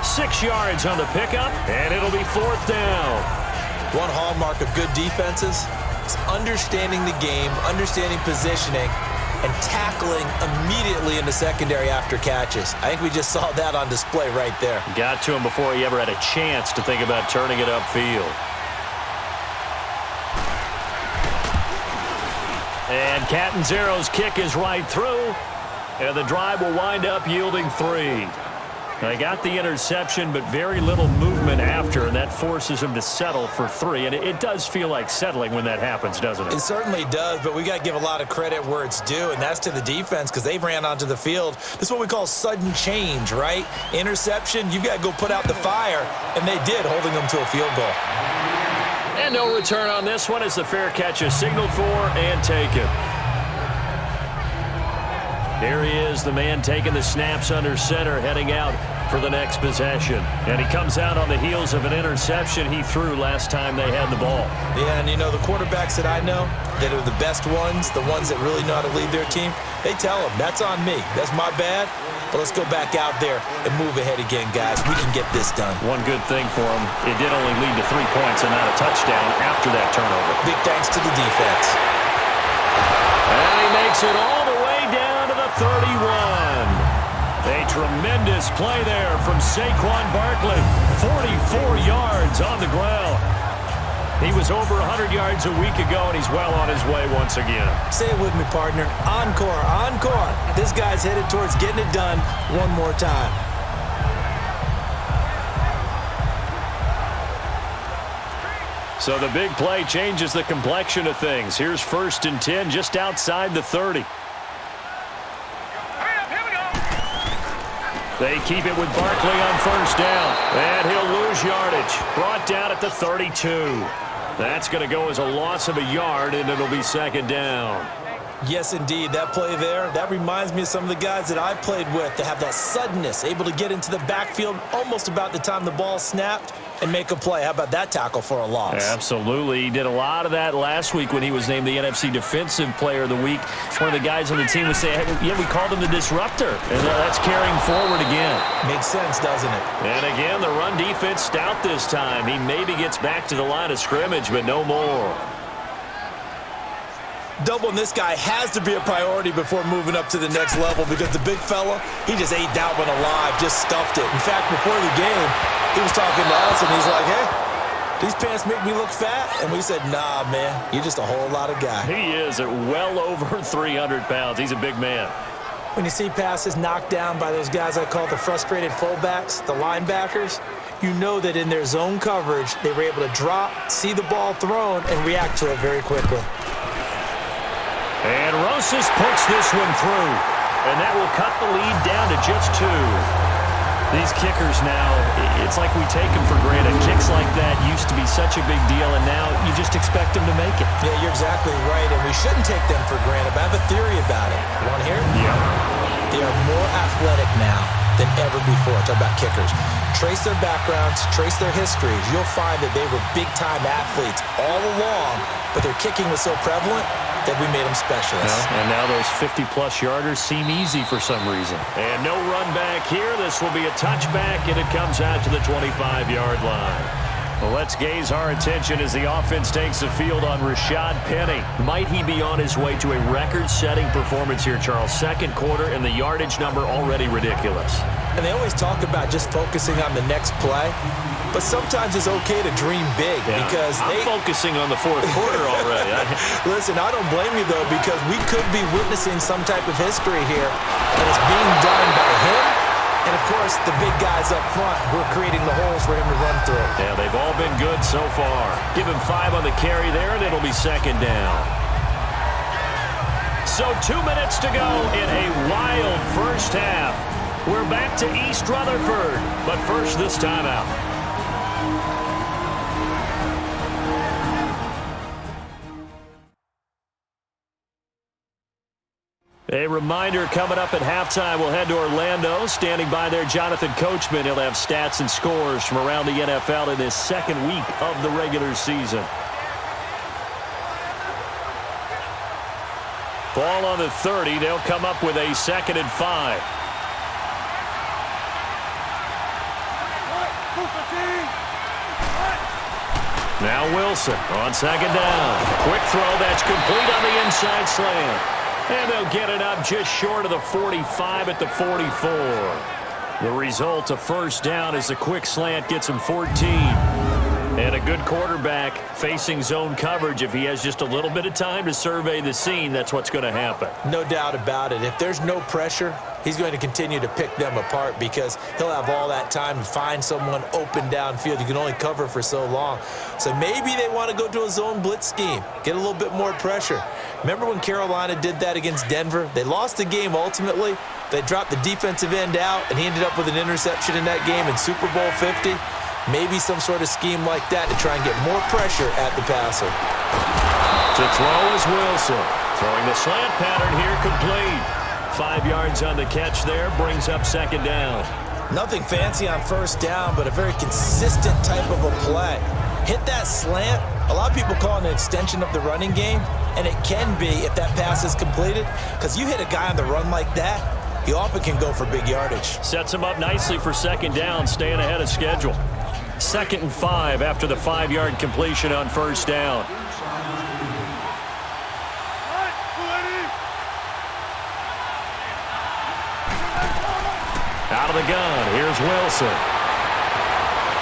6 yards on the pickup, and it'll be 4th down. One hallmark of good defenses is understanding the game, understanding positioning, and tackling immediately in the secondary after catches. I think we just saw that on display right there. Got to him before he ever had a chance to think about turning it upfield. And Catanzaro's kick is right through, and the drive will wind up yielding 3. They got the interception, but very little movement after, and that forces him to settle for 3. And it does feel like settling when that happens, doesn't it? It certainly does, but we got to give a lot of credit where it's due, and that's to the defense because they ran onto the field. This is what we call sudden change, right? Interception, you got to go put out the fire, and they did, holding them to a field goal. And no return on this one as the fair catch is signaled for and taken. Here he is, the man taking the snaps under center, heading out for the next possession. And he comes out on the heels of an interception he threw last time they had the ball. Yeah, and the quarterbacks that I know that are the best ones, the ones that really know how to lead their team, they tell them, that's on me. That's my bad. But let's go back out there and move ahead again, guys. We can get this done. One good thing for him, it did only lead to 3 points and not a touchdown after that turnover. Big thanks to the defense. And he makes it all the way down to the 31. A tremendous play there from Saquon Barkley. 44 yards on the ground. He was over 100 yards a week ago, and he's well on his way once again. Say it with me, partner. Encore, encore. This guy's headed towards getting it done one more time. So the big play changes the complexion of things. Here's 1st and 10 just outside the 30. They keep it with Barkley on 1st down. And he'll lose yardage. Brought down at the 32. That's going to go as a loss of a yard, and it'll be 2nd down. Yes, indeed. That play there, that reminds me of some of the guys that I played with that have that suddenness, able to get into the backfield almost about the time the ball snapped and make a play. How about that tackle for a loss? Absolutely. He did a lot of that last week when he was named the NFC Defensive Player of the Week. One of the guys on the team would say, hey, yeah, we called him the disruptor. And that's carrying forward again. Makes sense, doesn't it? And again, the run defense stout this time. He maybe gets back to the line of scrimmage, but no more. Doubling this guy has to be a priority before moving up to the next level because the big fella, he just ate that one alive, just stuffed it. In fact, before the game, he was talking to us, and he's like, hey, these pants make me look fat. And we said, nah, man, you're just a whole lot of guy. He is at well over 300 pounds. He's a big man. When you see passes knocked down by those guys I call the frustrated fullbacks, the linebackers, you know that in their zone coverage, they were able to drop, see the ball thrown, and react to it very quickly. And Rosas puts this one through. And that will cut the lead down to just 2. These kickers now, it's like we take them for granted. Kicks like that used to be such a big deal, and now you just expect them to make it. Yeah, you're exactly right, and we shouldn't take them for granted, but I have a theory about it. You want to hear it? Yeah. They are more athletic now than ever before. Talk about kickers. Trace their backgrounds, trace their histories. You'll find that they were big-time athletes all along, but their kicking was so prevalent that we made them specialists. And now those 50-plus yarders seem easy for some reason. And no run back here. This will be a touchback, and it comes out to the 25-yard line. Well, let's gaze our attention as the offense takes the field on Rashad Penny. Might he be on his way to a record-setting performance here, Charles? 2nd quarter, and the yardage number already ridiculous. And they always talk about just focusing on the next play, but sometimes it's okay to dream big because I'm focusing on the 4th quarter already. Listen, I don't blame you, though, because we could be witnessing some type of history here, and it's being done by him and, of course, the big guys up front who are creating the holes for him to run through. Yeah, they've all been good so far. Give him 5 on the carry there, and it'll be 2nd down. So 2 minutes to go in a wild first half. We're back to East Rutherford, but first this timeout. A reminder coming up at halftime, we'll head to Orlando. Standing by there, Jonathan Coachman. He'll have stats and scores from around the NFL in his 2nd week of the regular season. Ball on the 30. They'll come up with a 2nd and 5. Now Wilson on 2nd down. Quick throw that's complete on the inside slant. And they'll get it up just short of the 45 at the 44. The result, a 1st down as the quick slant gets him 14. And a good quarterback facing zone coverage. If he has just a little bit of time to survey the scene, that's what's going to happen. No doubt about it. If there's no pressure, he's going to continue to pick them apart because he'll have all that time to find someone open downfield. You can only cover for so long. So maybe they want to go to a zone blitz scheme, get a little bit more pressure. Remember when Carolina did that against Denver? They lost the game ultimately. They dropped the defensive end out, and he ended up with an interception in that game in Super Bowl 50. Maybe some sort of scheme like that to try and get more pressure at the passer. To throw is Wilson. Throwing the slant pattern here complete. 5 yards on the catch there, brings up 2nd down. Nothing fancy on first down, but a very consistent type of a play. Hit that slant. A lot of people call it an extension of the running game, and it can be if that pass is completed, because you hit a guy on the run like that, he often can go for big yardage. Sets him up nicely for second down, staying ahead of schedule. 2nd and 5 after the 5-yard completion on first down. Out of the gun, here's Wilson.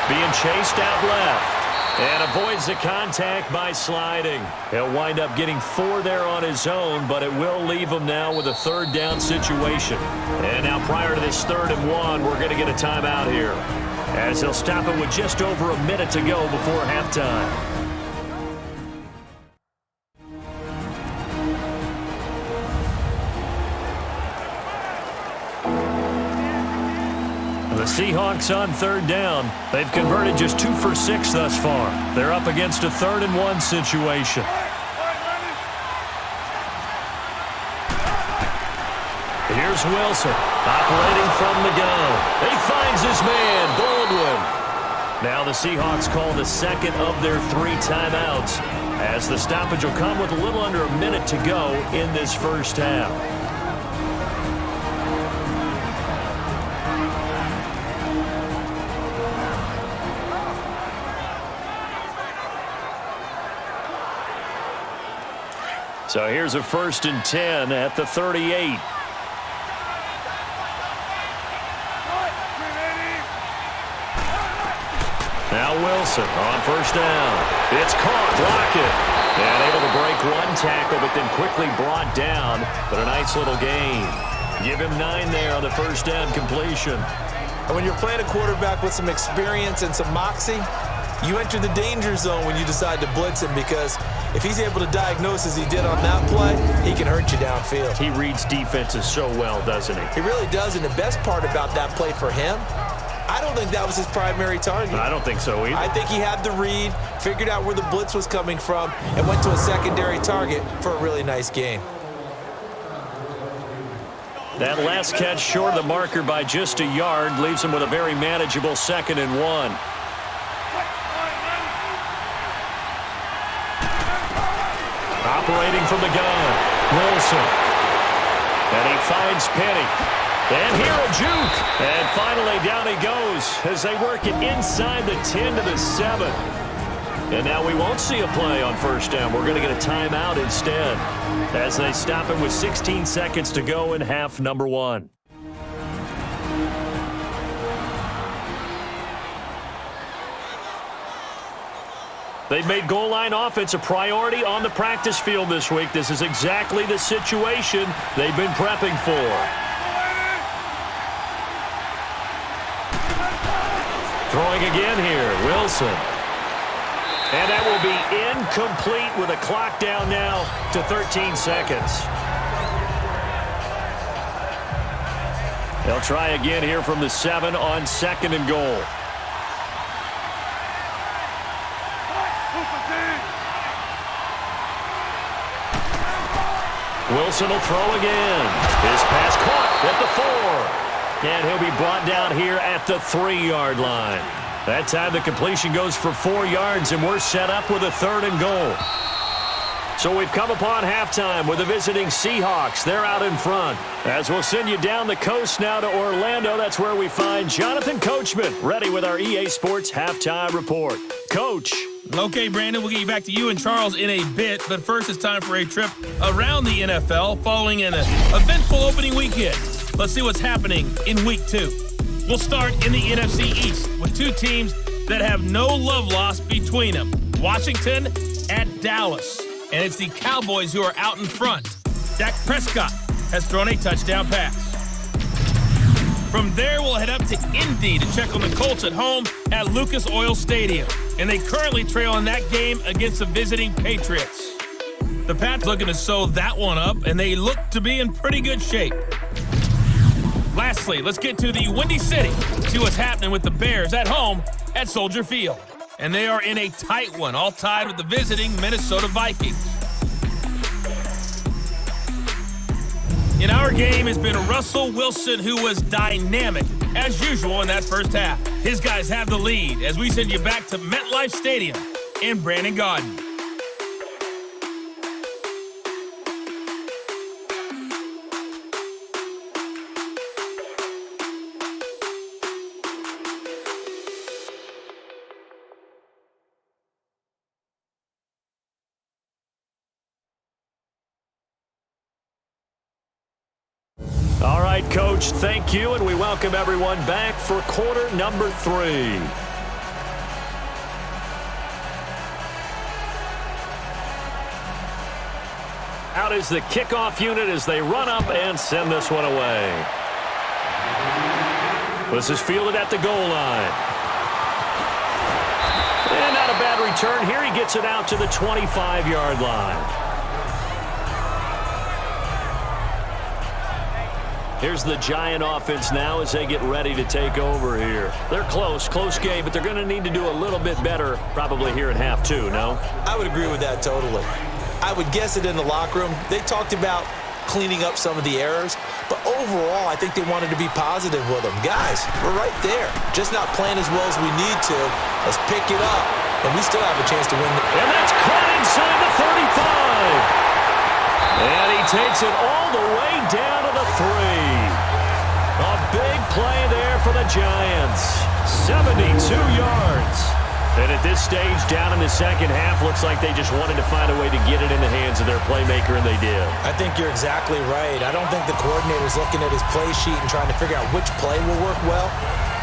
Being chased out left. And avoids the contact by sliding. He'll wind up getting 4 there on his own, but it will leave him now with a 3rd down situation. And now prior to this 3rd and 1, we're going to get a timeout here, as he'll stop it with just over a minute to go before halftime. The Seahawks on 3rd down. They've converted just 2 for 6 thus far. They're up against a 3rd and 1 situation. Here's Wilson operating from the gun. He finds his man, Baldwin. Now the Seahawks call the 2nd of their 3 timeouts, as the stoppage will come with a little under a minute to go in this first half. So here's a 1st and 10 at the 38. Now Wilson on first down. It's caught, Lockett. And able to break 1 tackle, but then quickly brought down. But a nice little gain. Give him 9 there on the first down completion. And when you're playing a quarterback with some experience and some moxie, you enter the danger zone when you decide to blitz him, because if he's able to diagnose as he did on that play, he can hurt you downfield. He reads defenses so well, doesn't he? He really does, and the best part about that play for him, I don't think that was his primary target. I don't think so either. I think he had the read, figured out where the blitz was coming from, and went to a secondary target for a really nice gain. That last catch short of the marker by just a yard leaves him with a very manageable 2nd and 1. Operating from the gun, Wilson. And he finds Penny. And here a juke. And finally down he goes as they work it inside the 10 to the 7. And now we won't see a play on first down. We're going to get a timeout instead, as they stop him with 16 seconds to go in half number 1. They've made goal line offense a priority on the practice field this week. This is exactly the situation they've been prepping for. Throwing again here, Wilson. And that will be incomplete with a clock down now to 13 seconds. They'll try again here from the 7 on 2nd and goal. Wilson will throw again. His pass caught at the 4. And he'll be brought down here at the 3-yard line. That time the completion goes for 4 yards, and we're set up with a 3rd and goal. So we've come upon halftime with the visiting Seahawks. They're out in front. As we'll send you down the coast now to Orlando, that's where we find Jonathan Coachman, ready with our EA Sports Halftime Report. Coach. Okay, Brandon, we'll get you back to you and Charles in a bit, but first it's time for a trip around the NFL following an eventful opening weekend. Let's see what's happening in Week 2. We'll start in the NFC East with 2 teams that have no love lost between them. Washington at Dallas, and it's the Cowboys who are out in front. Dak Prescott has thrown a touchdown pass. From there, we'll head up to Indy to check on the Colts at home at Lucas Oil Stadium. And they currently trail in that game against the visiting Patriots. The Pats looking to sew that one up, and they look to be in pretty good shape. Lastly, let's get to the Windy City. See what's happening with the Bears at home at Soldier Field. And they are in a tight one, all tied with the visiting Minnesota Vikings. In our game has been Russell Wilson, who was dynamic, as usual, in that first half. His guys have the lead as we send you back to MetLife Stadium in Brandon Gaudin. All right, Coach, thank you, and we welcome everyone back for quarter number 3. Out is the kickoff unit as they run up and send this one away. This is fielded at the goal line. And not a bad return here. He gets it out to the 25-yard line. Here's the Giant offense now as they get ready to take over here. They're close game, but they're going to need to do a little bit better probably here in half 2, no? I would agree with that totally. I would guess it in the locker room. They talked about cleaning up some of the errors, but overall, I think they wanted to be positive with them. Guys, we're right there. Just not playing as well as we need to. Let's pick it up, and we still have a chance to win. And that's caught inside the 35. And he takes it all the way down to the 3. A big play there for the Giants. 72 yards. And at this stage, down in the second half, looks like they just wanted to find a way to get it in the hands of their playmaker, and they did. I think you're exactly right. I don't think the coordinator's looking at his play sheet and trying to figure out which play will work well.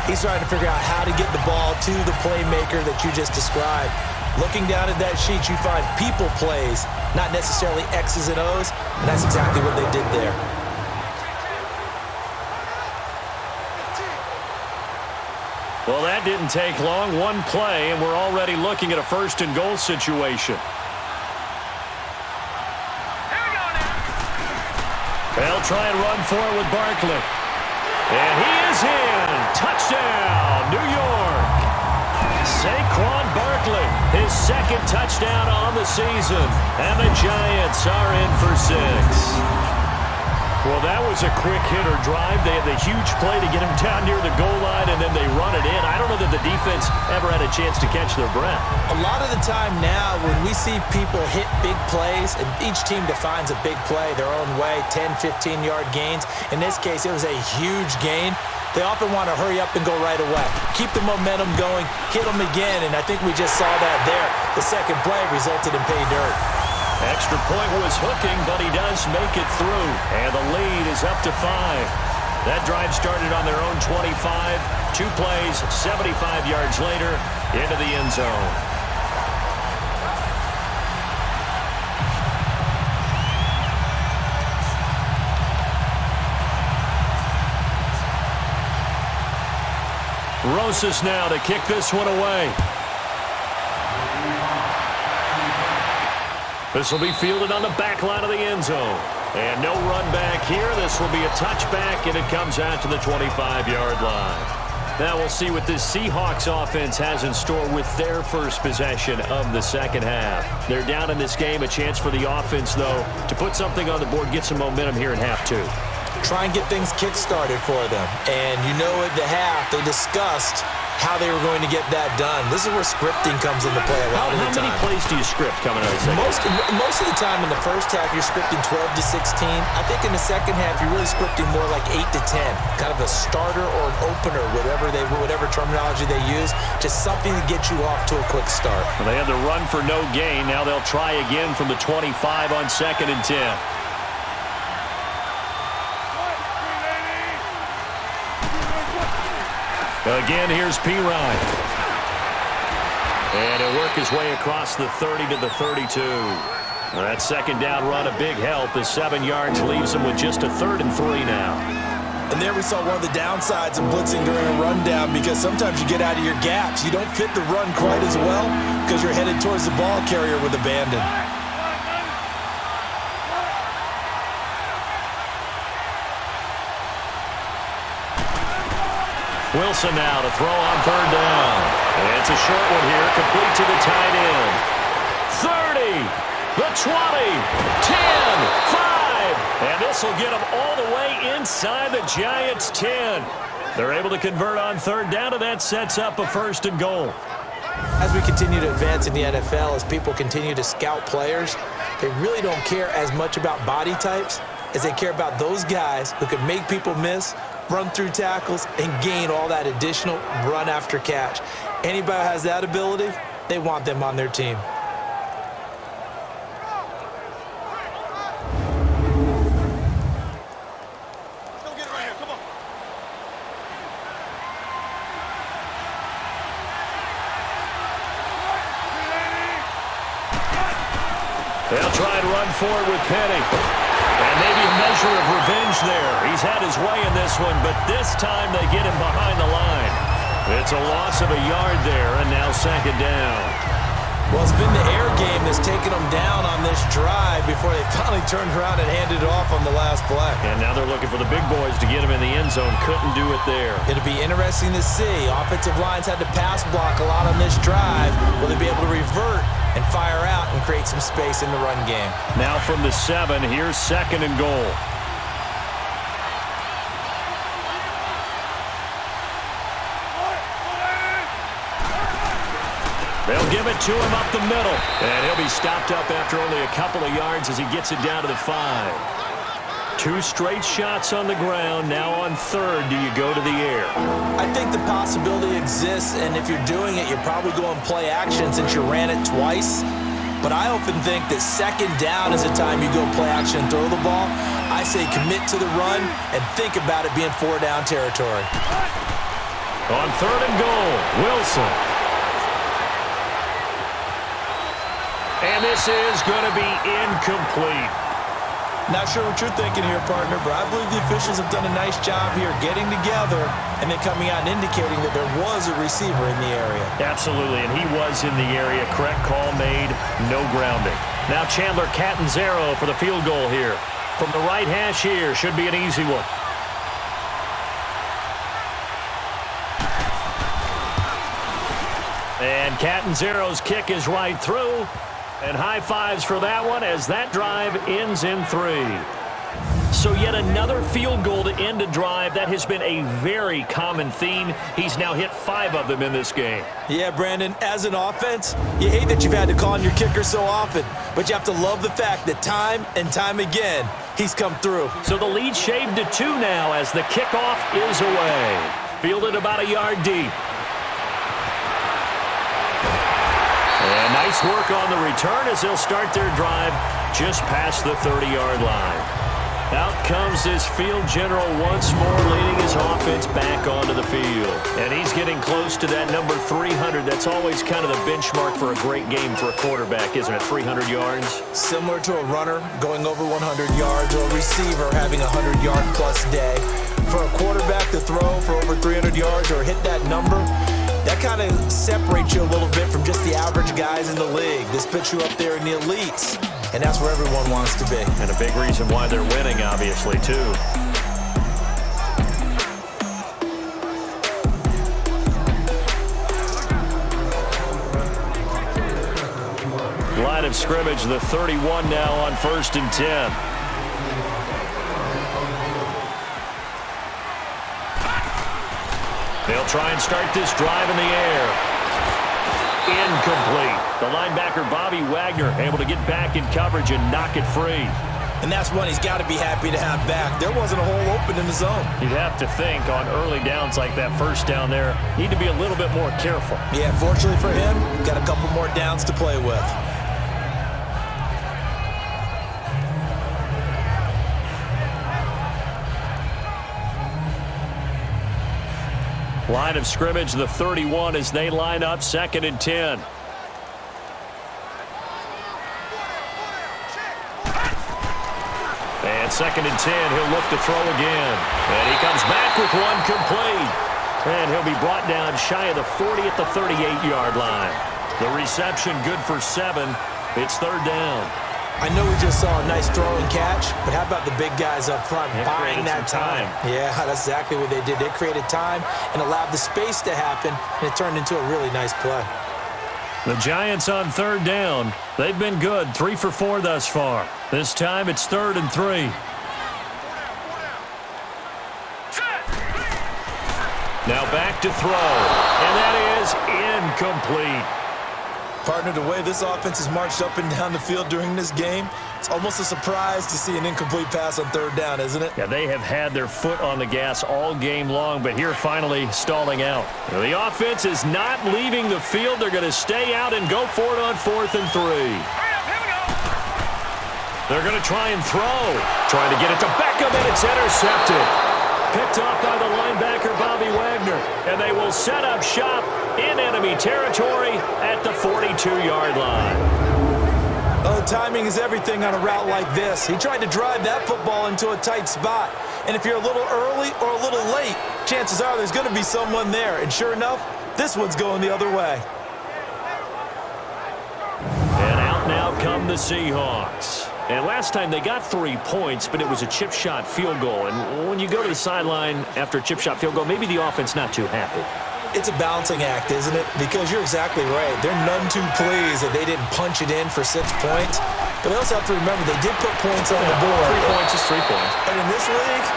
He's trying to figure out how to get the ball to the playmaker that you just described. Looking down at that sheet, you find people plays, not necessarily X's and O's, and that's exactly what they did there. Well, that didn't take long. One play, and we're already looking at a first-and-goal situation. They'll try and run for it with Barkley. And he is in. Touchdown, New York. Saquon Barkley, his second touchdown on the season. And the Giants are in for 6. Well, that was a quick hitter drive. They had the huge play to get him down near the goal line, and then they run it in. I don't know that the defense ever had a chance to catch their breath. A lot of the time now, when we see people hit big plays, and each team defines a big play their own way, 10, 15-yard gains. In this case, it was a huge gain. They often want to hurry up and go right away. Keep the momentum going, hit them again, and I think we just saw that there. The second play resulted in pay dirt. Extra point was hooking, but he does make it through. And the lead is up to 5. That drive started on their own 25. 2 plays, 75 yards later, into the end zone. Rosas now to kick this one away. This will be fielded on the back line of the end zone. And no run back here. This will be a touchback, and it comes out to the 25-yard line. Now we'll see what this Seahawks offense has in store with their first possession of the second half. They're down in this game. A chance for the offense, though, to put something on the board, get some momentum here in half 2. Try and get things kick-started for them. And you know at the half, they discussed how they were going to get that done. This is where scripting comes into play a lot of the time. How many plays do you script coming out of the second? Most of the time in the first half, you're scripting 12 to 16. I think in the second half, you're really scripting more like 8 to 10. Kind of a starter or an opener, whatever terminology they use. Just something to get you off to a quick start. Well, they had the run for no gain. Now they'll try again from the 25 on 2nd and 10. Again, here's P. Ryan. And he'll work his way across the 30 to the 32. That second down run, a big help. The 7 yards leaves him with just a 3rd and 3 now. And there we saw one of the downsides of blitzing during a rundown, because sometimes you get out of your gaps. You don't fit the run quite as well because you're headed towards the ball carrier with abandon. Wilson now to throw on 3rd down. And it's a short one here, complete to the tight end. 30, the 20, 10, 5. And this this will get them all the way inside the Giants' 10. They're able to convert on third down, and that sets up a 1st and goal. As we continue to advance in the NFL, as people continue to scout players, they really don't care as much about body types as they care about those guys who can make people miss, run through tackles, and gain all that additional run after catch. Anybody who has that ability, they want them on their team. They'll try and run forward with Penny. And maybe a measure of revenge there. He's had his way in this one, but this time they get him behind the line. It's a loss of a yard there, and now 2nd down. Well, it's been the air game that's taken them down on this drive before they finally turned around and handed it off on the last play. And now they're looking for the big boys to get him in the end zone. Couldn't do it there. It'll be interesting to see. Offensive lines had to pass block a lot on this drive. Will they be able to revert and fire out and create some space in the run game? Now from the 7, here's 2nd and goal. They'll give it to him up the middle. And he'll be stopped up after only a couple of yards as he gets it down to the 5. 2 straight shots on the ground. Now on 3rd, do you go to the air? I think the possibility exists, and if you're doing it, you're probably going play action since you ran it twice. But I often think that 2nd down is the time you go play action and throw the ball. I say commit to the run and think about it being 4-down territory. On 3rd and goal, Wilson. And this is going to be incomplete. Not sure what you're thinking here, partner, but I believe the officials have done a nice job here getting together and then coming out and indicating that there was a receiver in the area. Absolutely, and he was in the area. Correct call made, no grounding. Now Chandler Catanzaro for the field goal here. From the right hash here, should be an easy one. And Catanzaro's kick is right through. And high fives for that one as that drive ends in 3. So yet another field goal to end a drive. That has been a very common theme. He's now hit 5 of them in this game. Yeah, Brandon, as an offense, you hate that you've had to call on your kicker so often, but you have to love the fact that time and time again, he's come through. So the lead shaved to 2 now as the kickoff is away. Fielded about a yard deep. And nice work on the return as they'll start their drive just past the 30-yard line. Out comes this field general once more, leading his offense back onto the field. And he's getting close to that number 300. That's always kind of the benchmark for a great game for a quarterback, isn't it? 300 yards? Similar to a runner going over 100 yards or a receiver having a 100-yard-plus day. For a quarterback to throw for over 300 yards or hit that number, that kind of separates you a little bit from just the average guys in the league. This puts you up there in the elites, and that's where everyone wants to be. And a big reason why they're winning, obviously, too. Line of scrimmage, the 31 now on 1st and 10. They'll try and start this drive in the air. Incomplete. The linebacker, Bobby Wagner, able to get back in coverage and knock it free. And that's one he's got to be happy to have back. There wasn't a hole open in the zone. You'd have to think on early downs like that 1st down there, need to be a little bit more careful. Yeah, fortunately for him, got a couple more downs to play with. Line of scrimmage, the 31 as they line up 2nd and 10. And 2nd and 10, he'll look to throw again. And he comes back with one complete. And he'll be brought down shy of the 40 at the 38-yard line. The reception good for 7. It's 3rd down. I know we just saw a nice throw and catch, but how about the big guys up front buying that time? Yeah, that's exactly what they did. They created time and allowed the space to happen, and it turned into a really nice play. The Giants on 3rd down. They've been good, 3 for 4 thus far. This time it's 3rd and 3. Now back to throw, and that is incomplete. Partner, the way this offense has marched up and down the field during this game, it's almost a surprise to see an incomplete pass on third down, isn't it? Yeah, they have had their foot on the gas all game long, but here finally stalling out. The offense is not leaving the field. They're going to stay out and go for it on 4th and 3. They're going to try and throw. Trying to get it to Beckham, and it's intercepted. Picked off by the linebacker, Bobby Wagner. And they will set up shop in enemy territory at the 42-yard line. Oh, timing is everything on a route like this. He tried to drive that football into a tight spot. And if you're a little early or a little late, chances are there's going to be someone there. And sure enough, this one's going the other way. And out now come the Seahawks. And last time they got 3 points, but it was a chip shot field goal. And when you go to the sideline after a chip shot field goal, maybe the offense not too happy. It's a balancing act, isn't it? Because you're exactly right. They're none too pleased that they didn't punch it in for 6 points. But they also have to remember they did put points on the board. 3 points is 3 points. And in this league,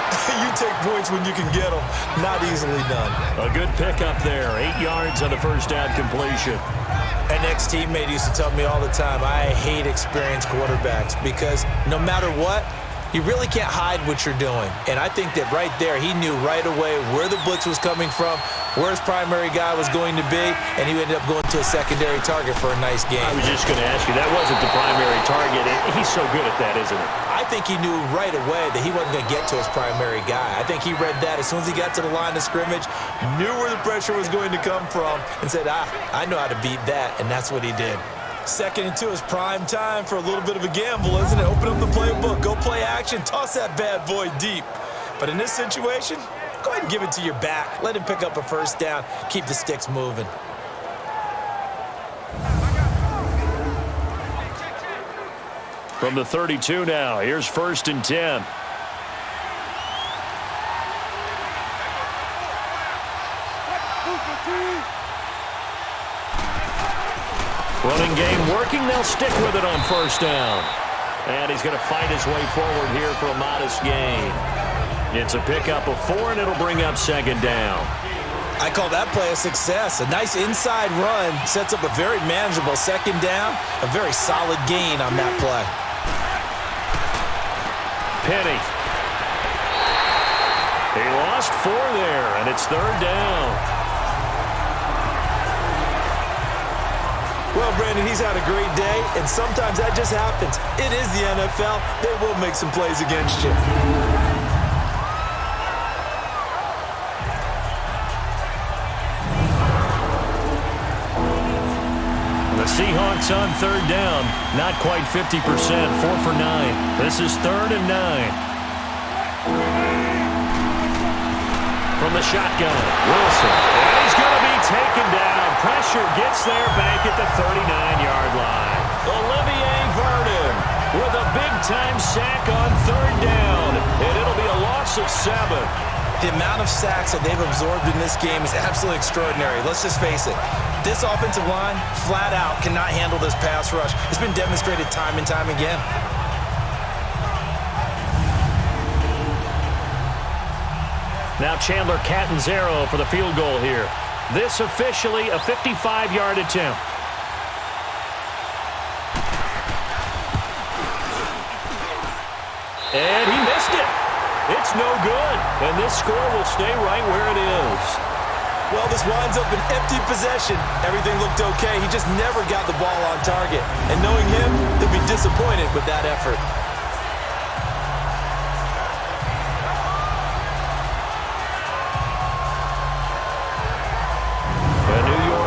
you take points when you can get them. Not easily done. A good pickup there. 8 yards on the first down completion. An ex-teammate used to tell me all the time, I hate experienced quarterbacks because no matter what, you really can't hide what you're doing. And I think that right there, he knew right away where the blitz was coming from, where his primary guy was going to be, and he ended up going to a secondary target for a nice game. I was just going to ask you, that wasn't the primary target. He's so good at that, isn't he? I think he knew right away that he wasn't going to get to his primary guy. I think he read that as soon as he got to the line of scrimmage, knew where the pressure was going to come from, and said, I know how to beat that, and that's what he did. 2nd and 2 is prime time for a little bit of a gamble, isn't it? Open up the playbook, go play action, toss that bad boy deep. But in this situation, go ahead and give it to your back. Let him pick up a first down, keep the sticks moving. From the 32 now, here's 1st and 10. Running game working. They'll stick with it on 1st down. And he's going to fight his way forward here for a modest gain. It's a pickup of 4, and it'll bring up 2nd down. I call that play a success. A nice inside run sets up a very manageable 2nd down. A very solid gain on that play. Penny. He lost 4 there, and it's 3rd down. Well, Brandon, he's had a great day, and sometimes that just happens. It is the NFL. They will make some plays against you. The Seahawks on 3rd down. Not quite 50%. 4 for 9. This is 3rd and 9. From the shotgun, Wilson. And he's going to be taken down. Pressure gets there back at the 39-yard line. Olivier Vernon with a big-time sack on 3rd down. And it'll be a loss of 7. The amount of sacks that they've absorbed in this game is absolutely extraordinary. Let's just face it. This offensive line, flat out, cannot handle this pass rush. It's been demonstrated time and time again. Now Chandler Catanzaro for the field goal here. This officially a 55-yard attempt. And he missed it. It's no good. And this score will stay right where it is. Well, this winds up an empty possession. Everything looked okay. He just never got the ball on target. And knowing him, they'll be disappointed with that effort.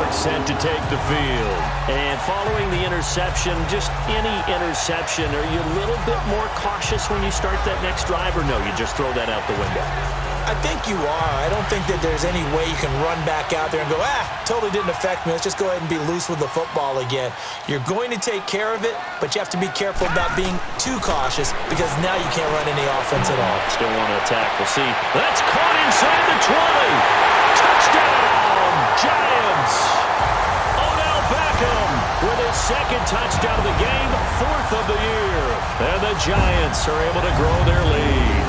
Set to take the field. And following the interception, just any interception, are you a little bit more cautious when you start that next drive, or no, you just throw that out the window? I think you are. I don't think that there's any way you can run back out there and go, totally didn't affect me. Let's just go ahead and be loose with the football again. You're going to take care of it, but you have to be careful about being too cautious because now you can't run any offense at all. Still want to attack. We'll see. That's caught inside the 20. Touchdown, Giants. Odell Beckham with his 2nd touchdown of the game, 4th of the year. And the Giants are able to grow their lead.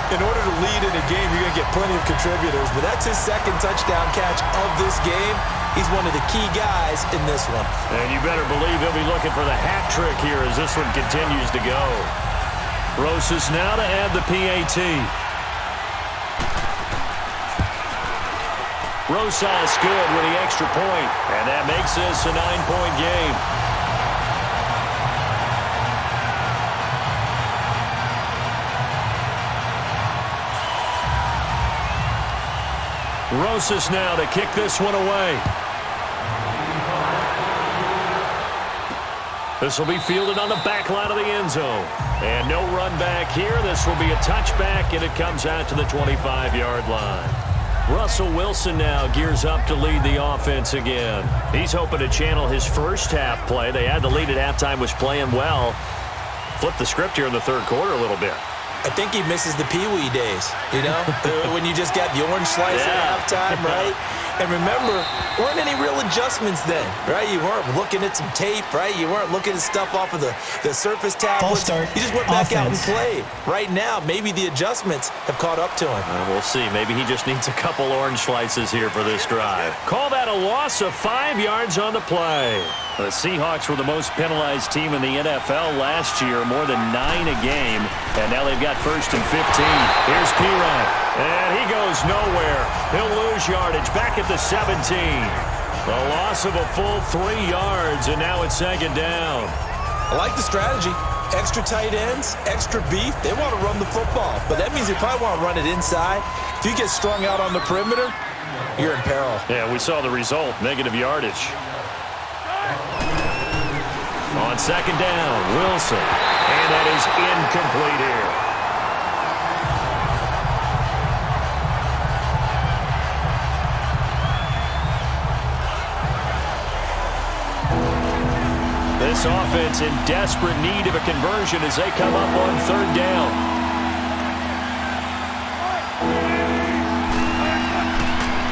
In order to lead in a game, you're going to get plenty of contributors, but that's his second touchdown catch of this game. He's one of the key guys in this one. And you better believe he'll be looking for the hat trick here as this one continues to go. Rosas now to add the PAT. Rosas good with the extra point, and that makes this a 9-point game. Rosas now to kick this one away. This will be fielded on the back line of the end zone. And no run back here. This will be a touchback, and it comes out to the 25-yard line. Russell Wilson now gears up to lead the offense again. He's hoping to channel his first half play. They had the lead at halftime, was playing well. Flip the script here in the third quarter a little bit. I think he misses the Pee-wee days, you know, when you just got the orange slice at halftime, right? And remember, weren't any real adjustments then, right? You weren't looking at some tape, right? You weren't looking at stuff off of the surface tablets. You just went back out and played. Right now, maybe the adjustments have caught up to him. We'll see. Maybe he just needs a couple orange slices here for this drive. Call that a loss of 5 yards on the play. The Seahawks were the most penalized team in the NFL last year, more than 9 a game, and now they've got 1st and 15. Here's P-Ryan, and he goes nowhere. He'll lose yardage back at the 17. The loss of a full 3 yards, and now it's 2nd down. I like the strategy. Extra tight ends, extra beef. They want to run the football, but that means they probably want to run it inside. If you get strung out on the perimeter, you're in peril. Yeah, we saw the result, negative yardage. On 2nd down, Wilson. And that is incomplete here. This offense in desperate need of a conversion as they come up on 3rd down.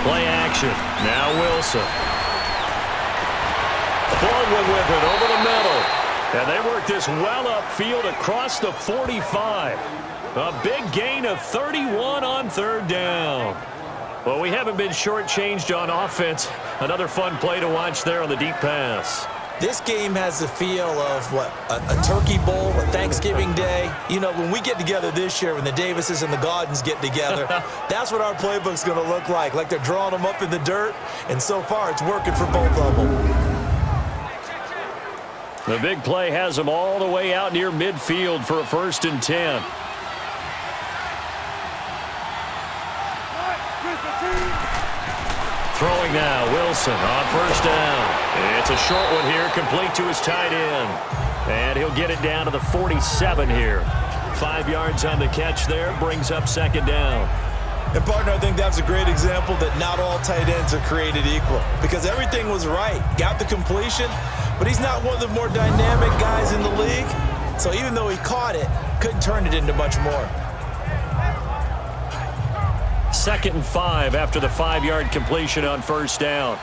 Play action. Now Wilson. Baldwin with it over the middle. And they work this well upfield across the 45. A big gain of 31 on 3rd down. Well, we haven't been shortchanged on offense. Another fun play to watch there on the deep pass. This game has the feel of, a turkey bowl, a Thanksgiving day. You know, when we get together this year, when the Davises and the Gaudens get together, that's what our playbook's going to look like they're drawing them up in the dirt, and so far it's working for both of them. The big play has them all the way out near midfield for a 1st and 10. Throwing now, Wilson on 1st down. It's a short one here, complete to his tight end. And he'll get it down to the 47 here. 5 yards on the catch there, brings up 2nd down. And, partner, I think that's a great example that not all tight ends are created equal, because everything was right. Got the completion, but he's not one of the more dynamic guys in the league. So even though he caught it, couldn't turn it into much more. 2nd and 5 after the 5-yard completion on 1st down.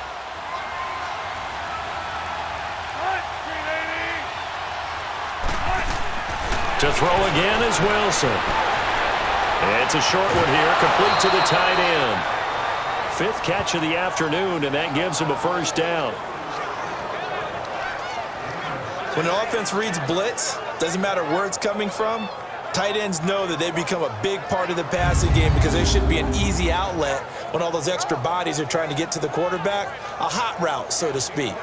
To throw again is Wilson. It's a short one here, complete to the tight end. 5th catch of the afternoon, and that gives him a 1st down. When an offense reads blitz, doesn't matter where it's coming from, tight ends know that they become a big part of the passing game because they should be an easy outlet when all those extra bodies are trying to get to the quarterback. A hot route, so to speak.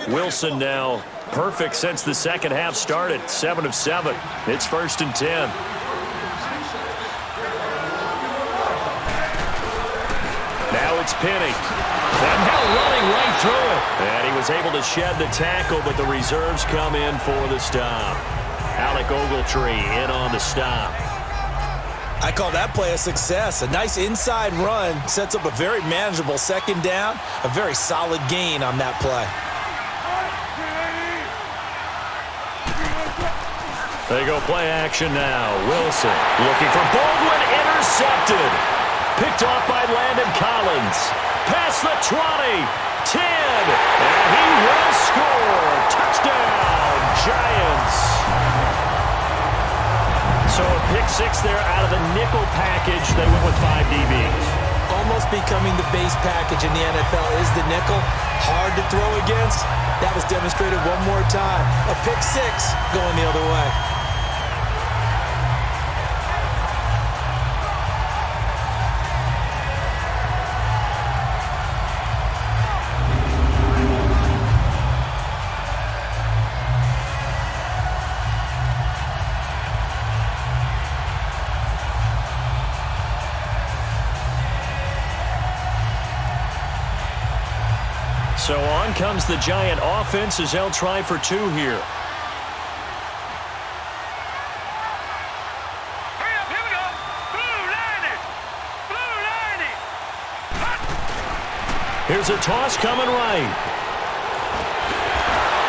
Wilson now perfect since the 2nd half started. 7 of 7. It's 1st and 10. Now it's Penny. And now running right through it. And he was able to shed the tackle, but the reserves come in for the stop. Alec Ogletree in on the stop. I call that play a success. A nice inside run sets up a very manageable 2nd down. A very solid gain on that play. They go play action now. Wilson looking for Baldwin, intercepted. Picked off by Landon Collins. Past the 20, 10, and he will score. Touchdown, Giants. So a pick six there out of the nickel package. They went with 5 DBs. Almost becoming the base package in the NFL is the nickel. Hard to throw against. That was demonstrated one more time. A pick six going the other way. So on comes the Giant offense as they'll try for 2 here. Here's a toss coming right.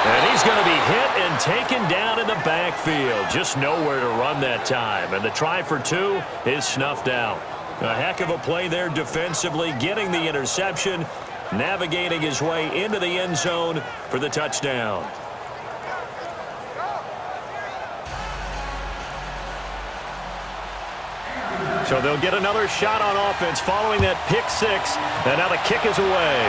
And he's going to be hit and taken down in the backfield. Just nowhere to run that time. And the try for 2 is snuffed out. A heck of a play there defensively, getting the interception, navigating his way into the end zone for the touchdown. So they'll get another shot on offense following that pick six, and now the kick is away.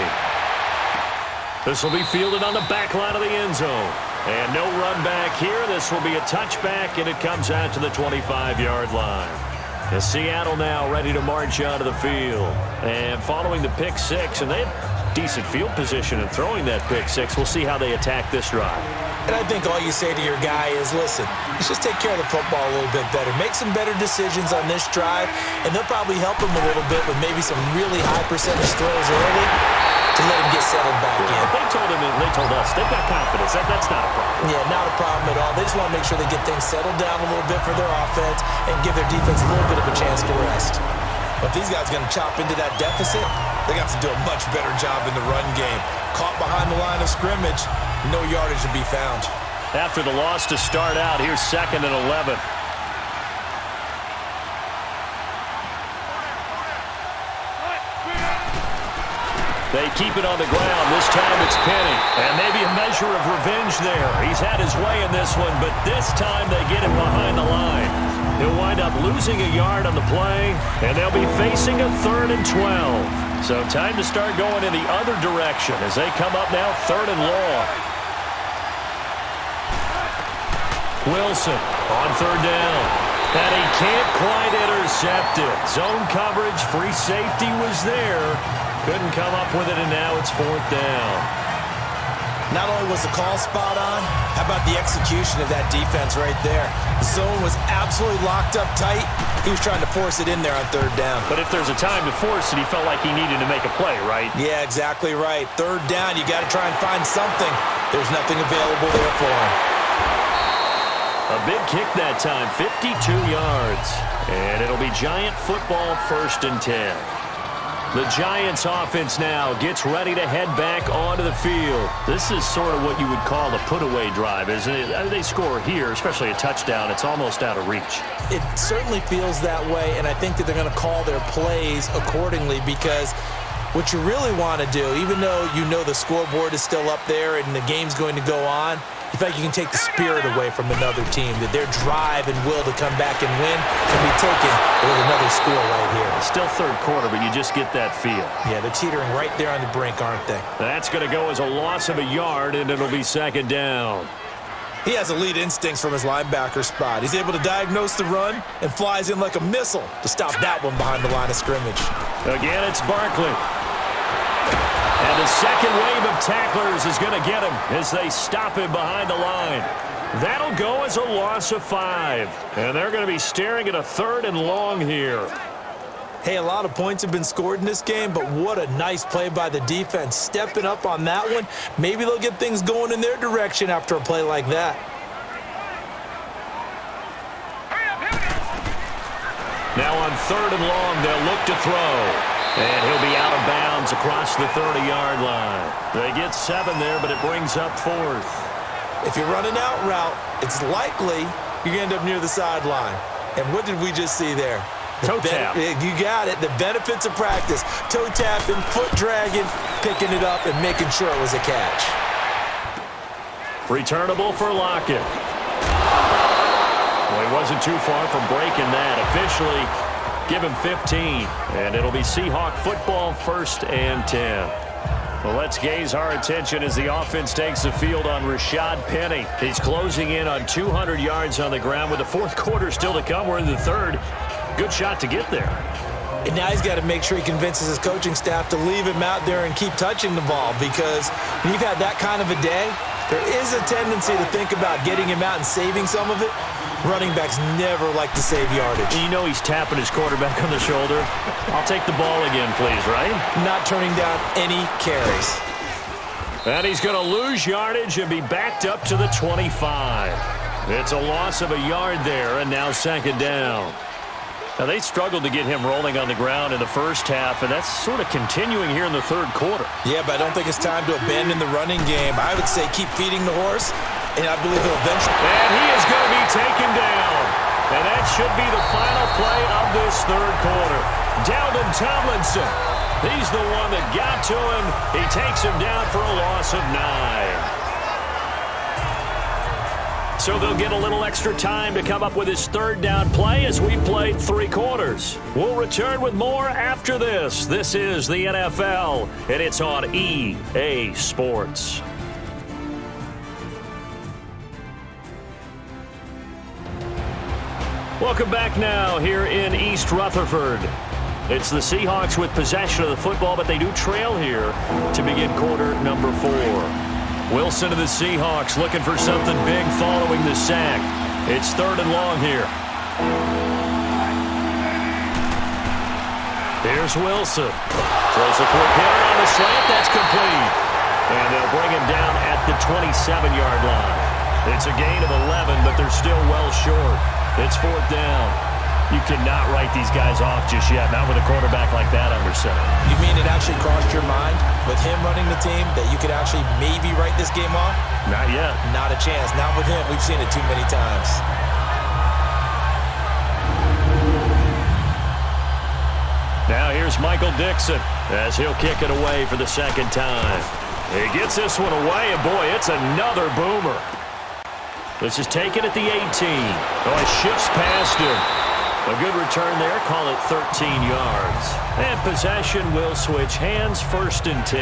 This will be fielded on the back line of the end zone. And no run back here. This will be a touchback, and it comes out to the 25-yard line. And Seattle now ready to march onto the field. And following the pick six, and they have decent field position in throwing that pick six. We'll see how they attack this drive. And I think all you say to your guy is, listen, let's just take care of the football a little bit better. Make some better decisions on this drive, and they'll probably help him a little bit with maybe some really high percentage throws early to let him get settled back in. They told us they've got confidence. That's not a problem. Yeah, not a problem at all. They just want to make sure they get things settled down a little bit for their offense and give their defense a little bit of a chance to rest. But if these guys are going to chop into that deficit, they got to do a much better job in the run game. Caught behind the line of scrimmage, no yardage to be found. After the loss to start out, here's 2nd and 11. They keep it on the ground. This time it's Penny. And maybe a measure of revenge there. He's had his way in this one, but this time they get him behind the line. He'll wind up losing a yard on the play, and they'll be facing a 3rd and 12. So time to start going in the other direction as they come up now 3rd and long. Wilson on 3rd down. And he can't quite intercept it. Zone coverage, free safety was there. Couldn't come up with it, and now it's 4th down. Not only was the call spot on, how about the execution of that defense right there? Zone was absolutely locked up tight. He was trying to force it in there on 3rd down. But if there's a time to force it, he felt like he needed to make a play, right? Yeah, exactly right. 3rd down, you got to try and find something. There's nothing available there for him. A big kick that time, 52 yards. And it'll be Giant football, 1st and 10. The Giants offense now gets ready to head back onto the field. This is sort of what you would call a put-away drive, isn't it? They score here, especially a touchdown. It's almost out of reach. It certainly feels that way, and I think that they're going to call their plays accordingly because what you really want to do, even though you know the scoreboard is still up there and the game's going to go on, you feel like you can take the spirit away from another team, that their drive and will to come back and win can be taken with another score right here. Still 3rd quarter, but you just get that feel. Yeah, they're teetering right there on the brink, aren't they? That's going to go as a loss of a yard, and it'll be 2nd down. He has elite instincts from his linebacker spot. He's able to diagnose the run and flies in like a missile to stop that one behind the line of scrimmage. Again, it's Barkley. And the second wave of tacklers is going to get him as they stop him behind the line. That'll go as a loss of 5. And they're going to be staring at a 3rd and long here. Hey, a lot of points have been scored in this game, but what a nice play by the defense. Stepping up on that one. Maybe they'll get things going in their direction after a play like that. Now on 3rd and long, they'll look to throw. And he'll be out of bounds across the 30-yard line. They get 7 there, but it brings up 4th. If you're running out route, it's likely you're going to end up near the sideline. And what did we just see there? Toe tap. You got it. The benefits of practice. Toe tapping, foot dragging, picking it up, and making sure it was a catch. Returnable for Lockett. Well, he wasn't wasn't too far from breaking that. Officially, give him 15. And it'll be Seahawk football, 1st and 10. Well, let's gaze our attention as the offense takes the field on Rashad Penny. He's closing in on 200 yards on the ground with the 4th quarter still to come. We're in the 3rd. Good shot to get there. And now he's got to make sure he convinces his coaching staff to leave him out there and keep touching the ball, because when you've had that kind of a day, there is a tendency to think about getting him out and saving some of it. Running backs never like to save yardage. You know he's tapping his quarterback on the shoulder. I'll take the ball again, please, right? Not turning down any carries. And he's going to lose yardage and be backed up to the 25. It's a loss of a yard there, and now 2nd down. Now, they struggled to get him rolling on the ground in the first half, and that's sort of continuing here in the 3rd quarter. Yeah, but I don't think it's time to abandon the running game. I would say keep feeding the horse, and I believe he'll eventually. And he is going to be taken down. And that should be the final play of this 3rd quarter. Dalvin Tomlinson. He's the one that got to him. He takes him down for a loss of 9. So they'll get a little extra time to come up with his 3rd down play as we played 3 quarters. We'll return with more after this. This is the NFL, and it's on EA Sports. Welcome back now here in East Rutherford. It's the Seahawks with possession of the football, but they do trail here to begin quarter number 4. Wilson to the Seahawks looking for something big following the sack. It's 3rd and long here. Here's Wilson. Throws a quick hitter on the slant. That's complete. And they'll bring him down at the 27-yard line. It's a gain of 11, but they're still well short. It's 4th down. You cannot write these guys off just yet, not with a quarterback like that under center. You mean it actually crossed your mind with him running the team that you could actually maybe write this game off? Not yet. Not a chance. Not with him. We've seen it too many times. Now here's Michael Dixon as he'll kick it away for the 2nd time. He gets this one away, and boy, it's another boomer. This is taken at the 18. Oh, it shifts past him. A good return there. Call it 13 yards. And possession will switch hands, 1st and 10.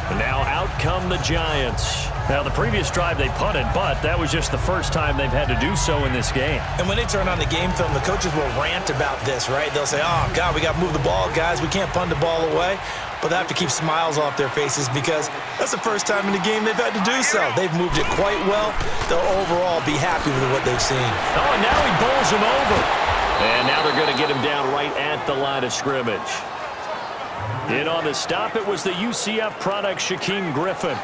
And now out come the Giants. Now, the previous drive they punted, but that was just the first time they've had to do so in this game. And when they turn on the game film, the coaches will rant about this, right? They'll say, oh, God, we got to move the ball, guys. We can't punt the ball away. But they have to keep smiles off their faces because that's the first time in the game they've had to do so. They've moved it quite well. They'll overall be happy with what they've seen. Oh, and now he bowls him over. And now they're going to get him down right at the line of scrimmage. In on the stop, it was the UCF product, Shaquem Griffin.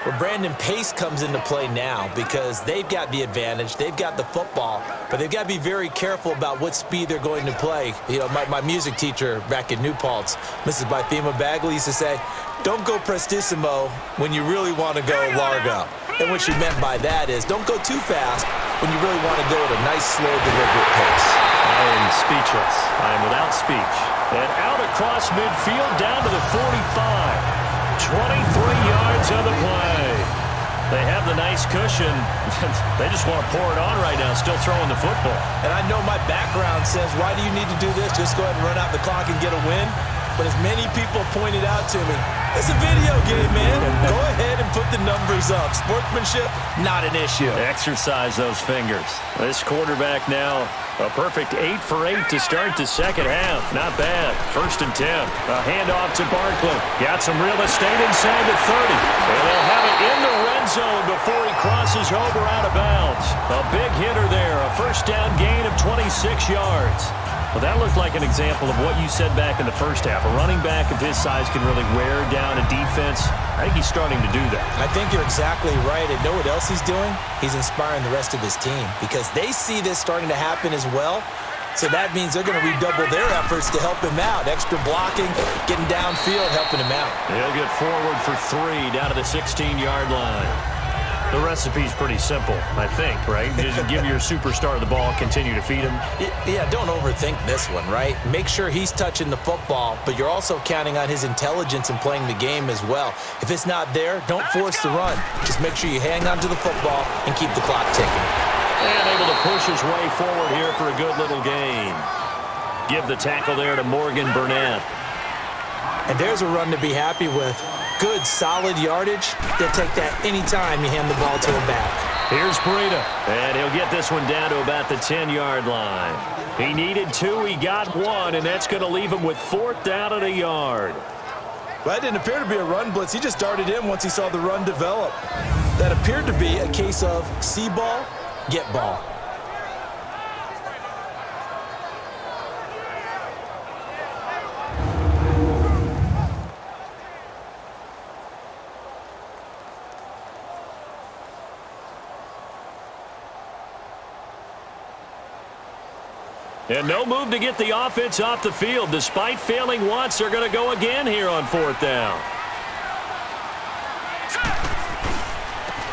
Well, Brandon Pace comes into play now because they've got the advantage. They've got the football, but they've got to be very careful about what speed they're going to play. You know, my music teacher back in New Paltz, Mrs. Bythema Bagley, used to say, don't go prestissimo when you really want to go largo. And what she meant by that is don't go too fast when you really want to go at a nice, slow, deliberate pace. I am speechless. I am without speech. And out across midfield down to the 45. 23 yards on the play. They have the nice cushion. They just want to pour it on right now, still throwing the football. And I know my background says, why do you need to do this? Just go ahead and run out the clock and get a win. But as many people pointed out to me, it's a video game, man. Go ahead and put the numbers up. Sportsmanship, not an issue. Exercise those fingers. This quarterback now, a perfect 8 for 8 to start the 2nd half. Not bad. 1st and 10. A handoff to Barkley. Got some real estate inside the 30. And they'll have it in the red zone before he crosses over out of bounds. A big hitter there. A 1st down gain of 26 yards. Well, that looked like an example of what you said back in the first half. A running back of his size can really wear down a defense. I think he's starting to do that. I think you're exactly right. And know what else he's doing? He's inspiring the rest of his team because they see this starting to happen as well. So that means they're going to redouble their efforts to help him out. Extra blocking, getting downfield, helping him out. He'll get forward for 3 down to the 16-yard line. The recipe's pretty simple, I think, right? Just give your superstar the ball, continue to feed him. Yeah, don't overthink this one, right? Make sure he's touching the football, but you're also counting on his intelligence in playing the game as well. If it's not there, don't force the run. Just make sure you hang on to the football and keep the clock ticking. And able to push his way forward here for a good little gain. Give the tackle there to Morgan Burnett. And there's a run to be happy with. Good, solid yardage. They'll take that anytime you hand the ball to him back. Here's Breida. And he'll get this one down to about the 10-yard line. He needed 2, he got 1, and that's going to leave him with 4th down and a yard. Well, that didn't appear to be a run blitz. He just darted in once he saw the run develop. That appeared to be a case of see ball, get ball. And no move to get the offense off the field. Despite failing once, they're going to go again here on 4th down.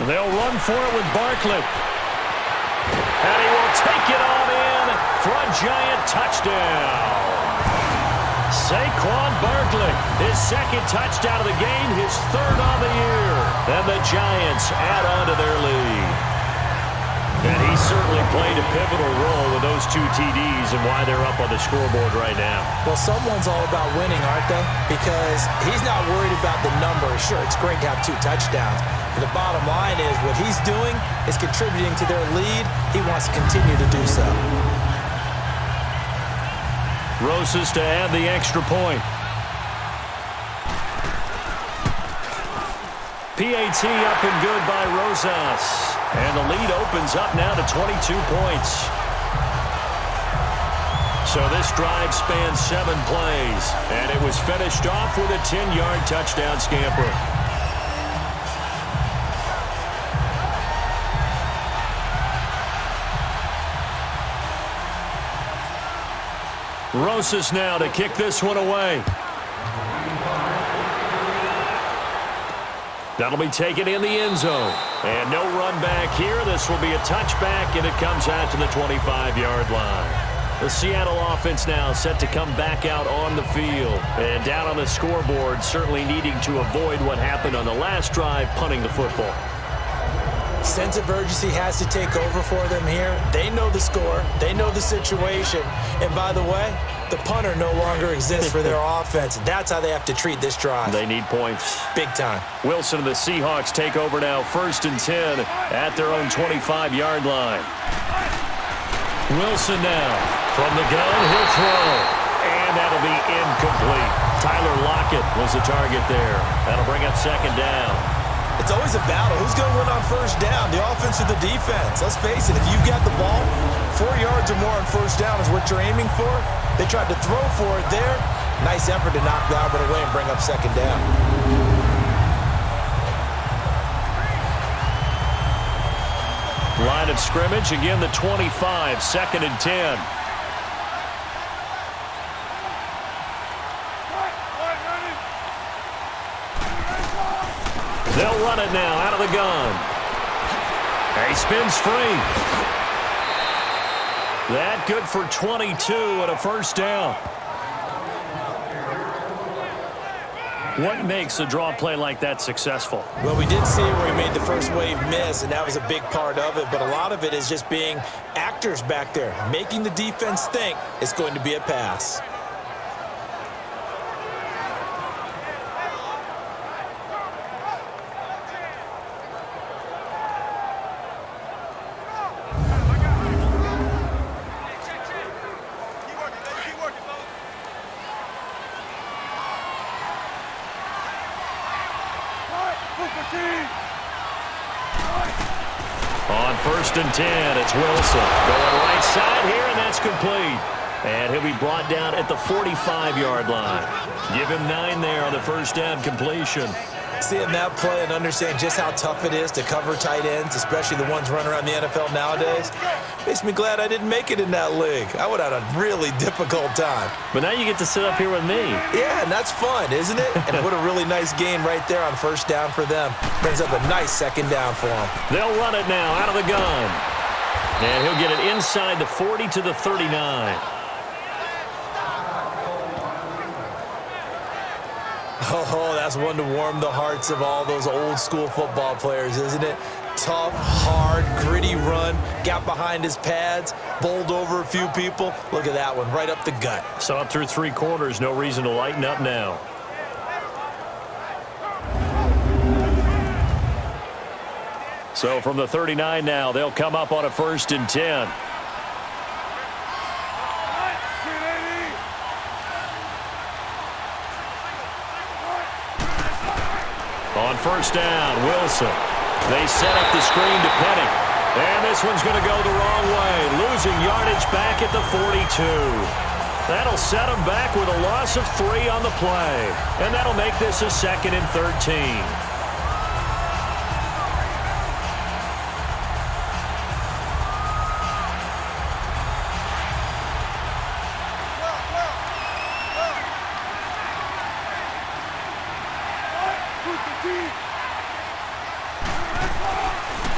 And they'll run for it with Barkley. And he will take it on in for a giant touchdown. Saquon Barkley, his 2nd touchdown of the game, his 3rd on the year. And the Giants add on to their lead. And he certainly played a pivotal role with those 2 TDs and why they're up on the scoreboard right now. Well, someone's all about winning, aren't they? Because he's not worried about the number. Sure, it's great to have 2 touchdowns. But the bottom line is what he's doing is contributing to their lead. He wants to continue to do so. Rosas to add the extra point. PAT up and good by Rosas. And the lead opens up now to 22 points. So this drive spans 7 plays. And it was finished off with a 10-yard touchdown scamper. Rosas now to kick this one away. That'll be taken in the end zone. And no run back here. This will be a touchback, and it comes out to the 25-yard line. The Seattle offense now set to come back out on the field. And down on the scoreboard, certainly needing to avoid what happened on the last drive, punting the football. Sense of urgency has to take over for them here. They know the score. They know the situation. And by the way, the punter no longer exists for their offense. That's how they have to treat this drive. They need points. Big time. Wilson and the Seahawks take over now, 1st and 10 at their own 25-yard line. Wilson now from the gun. He'll throw. And that'll be incomplete. Tyler Lockett was the target there. That'll bring up 2nd down. It's always a battle. Who's going to win on 1st down, the offense or the defense? Let's face it, if you've got the ball, 4 yards or more on 1st down is what you're aiming for. They tried to throw for it there. Nice effort to knock Albert away and bring up 2nd down. Line of scrimmage, again the 25, 2nd and 10. They'll run it now out of the gun. He spins free. That good for 22 and a 1st down. What makes a draw play like that successful? Well, we did see where he made the first wave miss, and that was a big part of it. But a lot of it is just being actors back there, making the defense think it's going to be a pass. On 1st and 10, it's Wilson. Going right side here, and that's complete. And he'll be brought down at the 45-yard line. Give him 9 there on the 1st down completion. Seeing that play and understand just how tough it is to cover tight ends, especially the ones running around the NFL nowadays, makes me glad I didn't make it in that league. I would have had a really difficult time. But now you get to sit up here with me. Yeah, and that's fun, isn't it? And what a really nice gain right there on 1st down for them. Brings up a nice 2nd down for them. They'll run it now out of the gun. And he'll get it inside the 40 to the 39. Oh, that's one to warm the hearts of all those old school football players, isn't it? Tough, hard, gritty run. Got behind his pads, bowled over a few people. Look at that one, right up the gut. Saw it through 3 quarters. No reason to lighten up now. So from the 39 now, they'll come up on a 1st and 10. On 1st down, Wilson. They set up the screen to Penning. And this one's going to go the wrong way, losing yardage back at the 42. That'll set them back with a loss of 3 on the play. And that'll make this a 2nd and 13.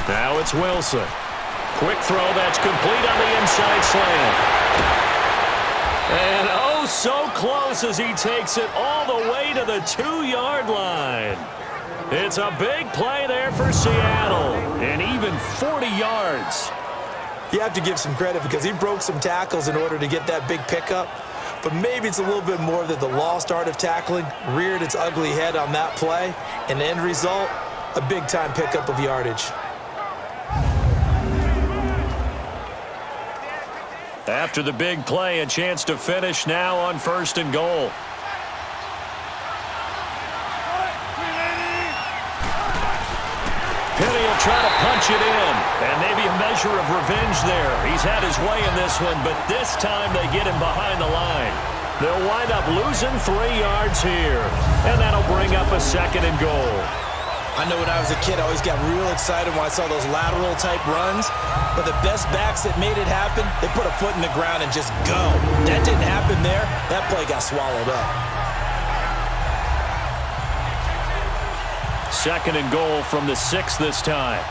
Now it's Wilson. Quick throw that's complete on the inside slant. And oh, so close as he takes it all the way to the 2-yard line. It's a big play there for Seattle. And even 40 yards. You have to give some credit because he broke some tackles in order to get that big pickup. But maybe it's a little bit more that the lost art of tackling reared its ugly head on that play. And the end result, a big-time pickup of yardage. After the big play, a chance to finish now on 1st and goal. Penny will try to punch it in, and maybe a measure of revenge there. He's had his way in this one, but this time they get him behind the line. They'll wind up losing 3 yards here, and that'll bring up a 2nd and goal. I know when I was a kid, I always got real excited when I saw those lateral-type runs. But the best backs that made it happen, they put a foot in the ground and just go. That didn't happen there. That play got swallowed up. 2nd and goal from the 6 this time.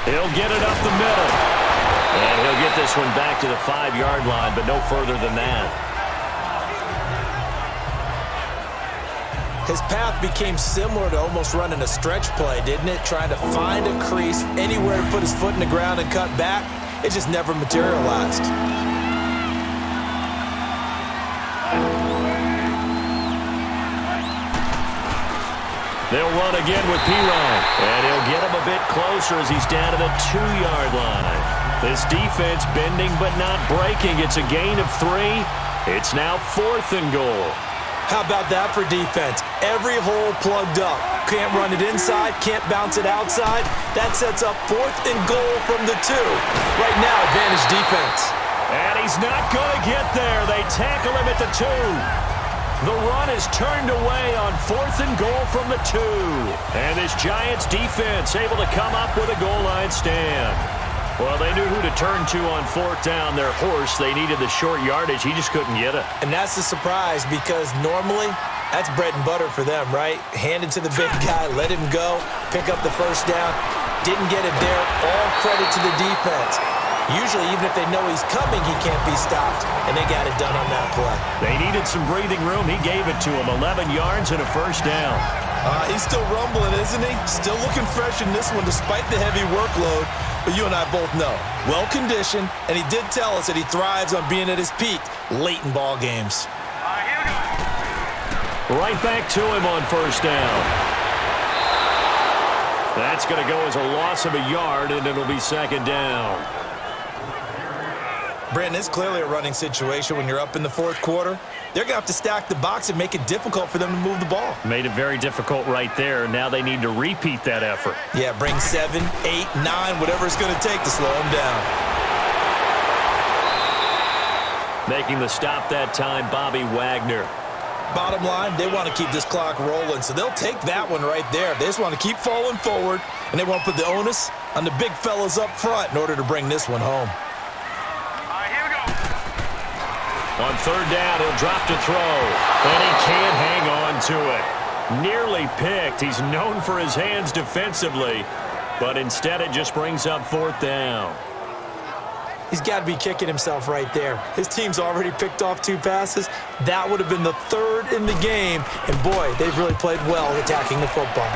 He'll get it up the middle. And he'll get this one back to the 5-yard line, but no further than that. His path became similar to almost running a stretch play, didn't it? Trying to find a crease, anywhere to put his foot in the ground and cut back. It just never materialized. They'll run again with Pirine. And he'll get him a bit closer as he's down to the 2-yard line. This defense bending but not breaking. It's a gain of 3. It's now 4th and goal. How about that for defense? Every hole plugged up. Can't run it inside, can't bounce it outside. That sets up 4th and goal from the 2. Right now, advantage defense. And he's not going to get there. They tackle him at the 2. The run is turned away on 4th and goal from the 2. And this Giants defense able to come up with a goal line stand. Well, they knew who to turn to on 4th down. Their horse, they needed the short yardage. He just couldn't get it. And that's the surprise because normally that's bread and butter for them, right? Hand it to the big guy, let him go, pick up the 1st down. Didn't get it there. All credit to the defense. Usually, even if they know he's coming, he can't be stopped. And they got it done on that play. They needed some breathing room. He gave it to him. 11 yards and a 1st down. He's still rumbling, isn't he? Still looking fresh in this one despite the heavy workload. But you and I both know, well-conditioned, and he did tell us that he thrives on being at his peak late in ball games. Right back to him on 1st down. That's going to go as a loss of a yard, and it'll be 2nd down. Brandon, it's clearly a running situation when you're up in the 4th quarter. They're going to have to stack the box and make it difficult for them to move the ball. Made it very difficult right there. Now they need to repeat that effort. Yeah, bring 7, 8, 9, whatever it's going to take to slow them down. Making the stop that time, Bobby Wagner. Bottom line, they want to keep this clock rolling, so they'll take that one right there. They just want to keep falling forward, and they want to put the onus on the big fellas up front in order to bring this one home. On 3rd down, he'll drop to throw, and he can't hang on to it. Nearly picked. He's known for his hands defensively, but instead it just brings up 4th down. He's got to be kicking himself right there. His team's already picked off 2 passes. That would have been the 3rd in the game. And, boy, they've really played well attacking the football.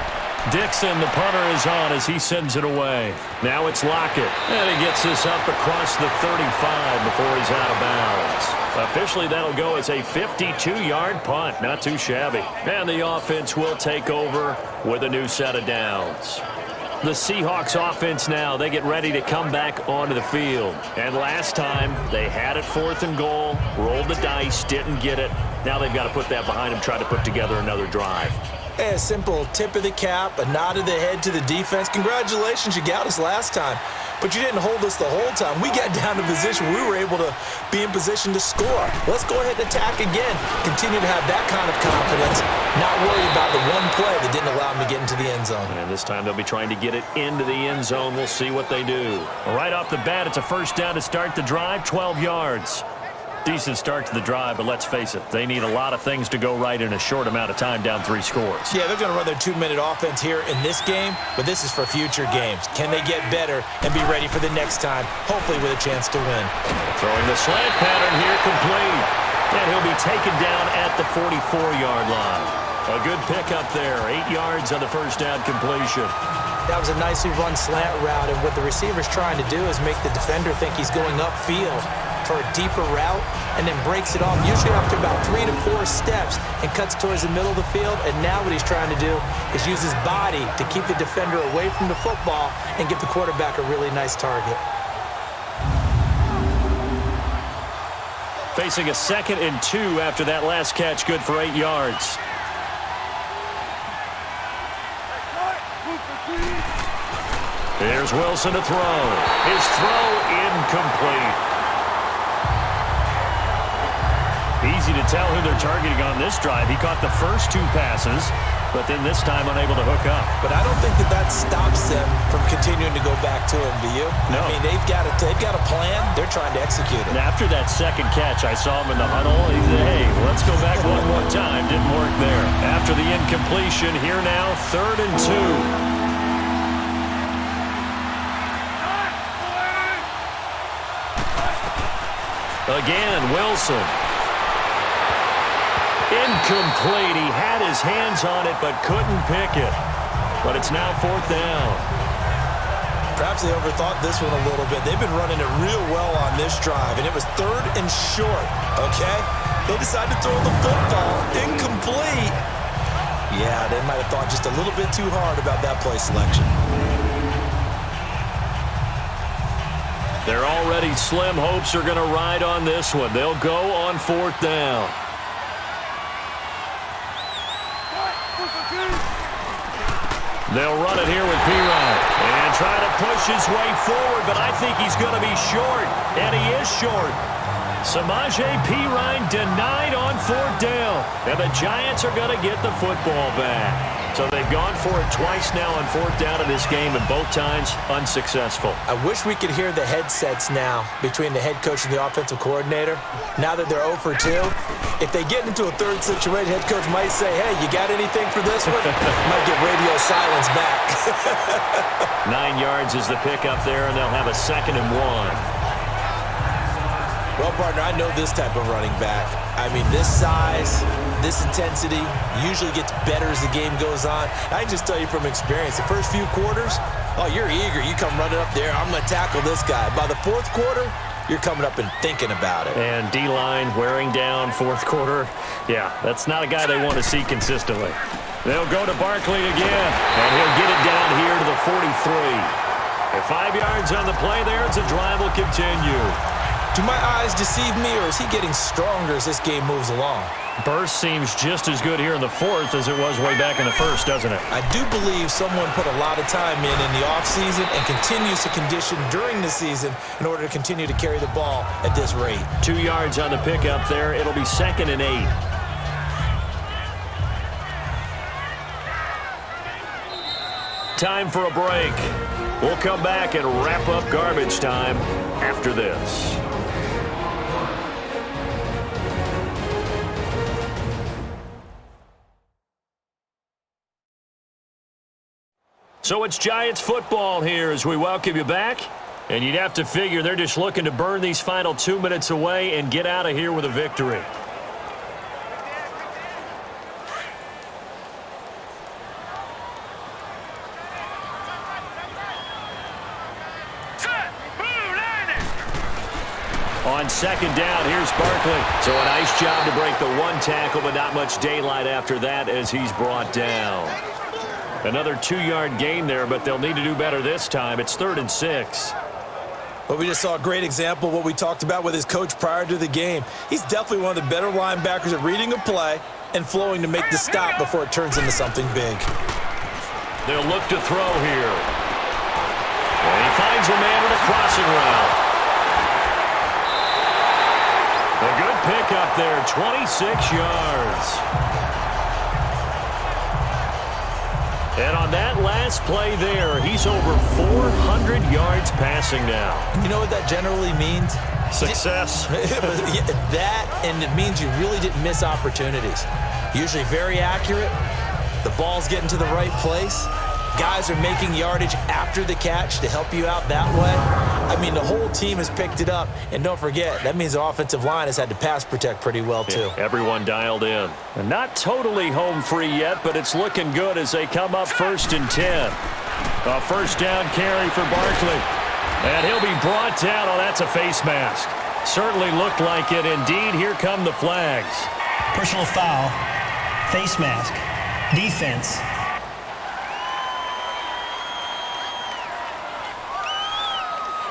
Dixon, the punter, is on as he sends it away. Now it's Lockett. And he gets this up across the 35 before he's out of bounds. Officially, that'll go as a 52-yard punt. Not too shabby. And the offense will take over with a new set of downs. The Seahawks offense now, they get ready to come back onto the field. And last time, they had it 4th and goal, rolled the dice, didn't get it. Now they've got to put that behind them, try to put together another drive. Hey, a simple tip of the cap, a nod of the head to the defense. Congratulations, you got us last time. But you didn't hold us the whole time. We got down to position. We were able to be in position to score. Let's go ahead and attack again. Continue to have that kind of confidence. Not worry about the one play that didn't allow them to get into the end zone. And this time they'll be trying to get it into the end zone. We'll see what they do. Right off the bat, it's a first down to start the drive, 12 yards. Decent start to the drive, but let's face it, they need a lot of things to go right in a short amount of time, down 3 scores. Yeah, they're going to run their 2-minute offense here in this game, but this is for future games. Can they get better and be ready for the next time, hopefully with a chance to win? Throwing the slant pattern here, complete. And he'll be taken down at the 44-yard line. A good pickup there, 8 yards on the first down completion. That was a nicely run slant route, and what the receiver's trying to do is make the defender think he's going upfield for a deeper route, and then breaks it off, usually after about 3 to 4 steps, and cuts towards the middle of the field. And now what he's trying to do is use his body to keep the defender away from the football and give the quarterback a really nice target. Facing a 2nd and 2 after that last catch, good for 8 yards. Here's Wilson to throw. His throw incomplete. Easy to tell who they're targeting on this drive. He caught the first 2 passes, but then this time unable to hook up. But I don't think that stops them from continuing to go back to him, do you? No. I mean, they've got a plan. They're trying to execute it. And after that second catch, I saw him in the huddle. He said, hey, let's go back one more time. Didn't work there. After the incompletion, here now, 3rd and 2. Again, Wilson. Incomplete. He had his hands on it but couldn't pick it. But it's now 4th down. Perhaps they overthought this one a little bit. They've been running it real well on this drive, and it was 3rd and short, okay? They decided to throw the football. Incomplete. Yeah, they might have thought just a little bit too hard about that play selection. Their already slim hopes are going to ride on this one. They'll go on 4th down. They'll run it here with Pirine and try to push his way forward, but I think he's going to be short, and he is short. Samaje Pirine denied on 4th down, and the Giants are going to get the football back. So they've gone for it twice now on 4th down in this game, and both times unsuccessful. I wish we could hear the headsets now between the head coach and the offensive coordinator. Now that they're 0 for 2, if they get into a 3rd situation, head coach might say, hey, you got anything for this one? Might get radio silence back. 9 yards is the pickup there, and they'll have a 2nd and 1. Well, partner, I know this type of running back. I mean, this size, this intensity usually gets better as the game goes on. I can just tell you from experience, the first few quarters, oh, you're eager. You come running up there, I'm going to tackle this guy. By the 4th quarter, you're coming up and thinking about it. And D-line wearing down 4th quarter. Yeah, that's not a guy they want to see consistently. They'll go to Barkley again, and he'll get it down here to the 43. At 5 yards on the play there, it's a drive will continue. Do my eyes deceive me, or is he getting stronger as this game moves along? Burst seems just as good here in the 4th as it was way back in the 1st, doesn't it? I do believe someone put a lot of time in the offseason and continues to condition during the season in order to continue to carry the ball at this rate. 2 yards on the pickup there. It'll be 2nd and 8. Time for a break. We'll come back and wrap up garbage time after this. So it's Giants football here as we welcome you back. And you'd have to figure they're just looking to burn these final 2 minutes away and get out of here with a victory. On second down, here's Barkley. So a nice job to break the one tackle, but not much daylight after that as he's brought down. Another 2-yard gain there, but they'll need to do better this time. It's 3rd and 6. Well, we just saw a great example of what we talked about with his coach prior to the game. He's definitely one of the better linebackers at reading a play and flowing to make the stop before it turns into something big. They'll look to throw here. And he finds a man with a crossing route. A good pickup there, 26 yards. And on that last play there, he's over 400 yards passing now. You know what that generally means? Success. That, and it means you really didn't miss opportunities. Usually very accurate. The ball's getting to the right place. Guys are making yardage after the catch to help you out that way. I mean, the whole team has picked it up. And don't forget, that means the offensive line has had to pass protect pretty well, too. Yeah, everyone dialed in. And not totally home free yet, but it's looking good as they come up 1st and 10. A first down carry for Barkley. And he'll be brought down. Oh, that's a face mask. Certainly looked like it. Indeed, here come the flags. Personal foul, face mask, defense.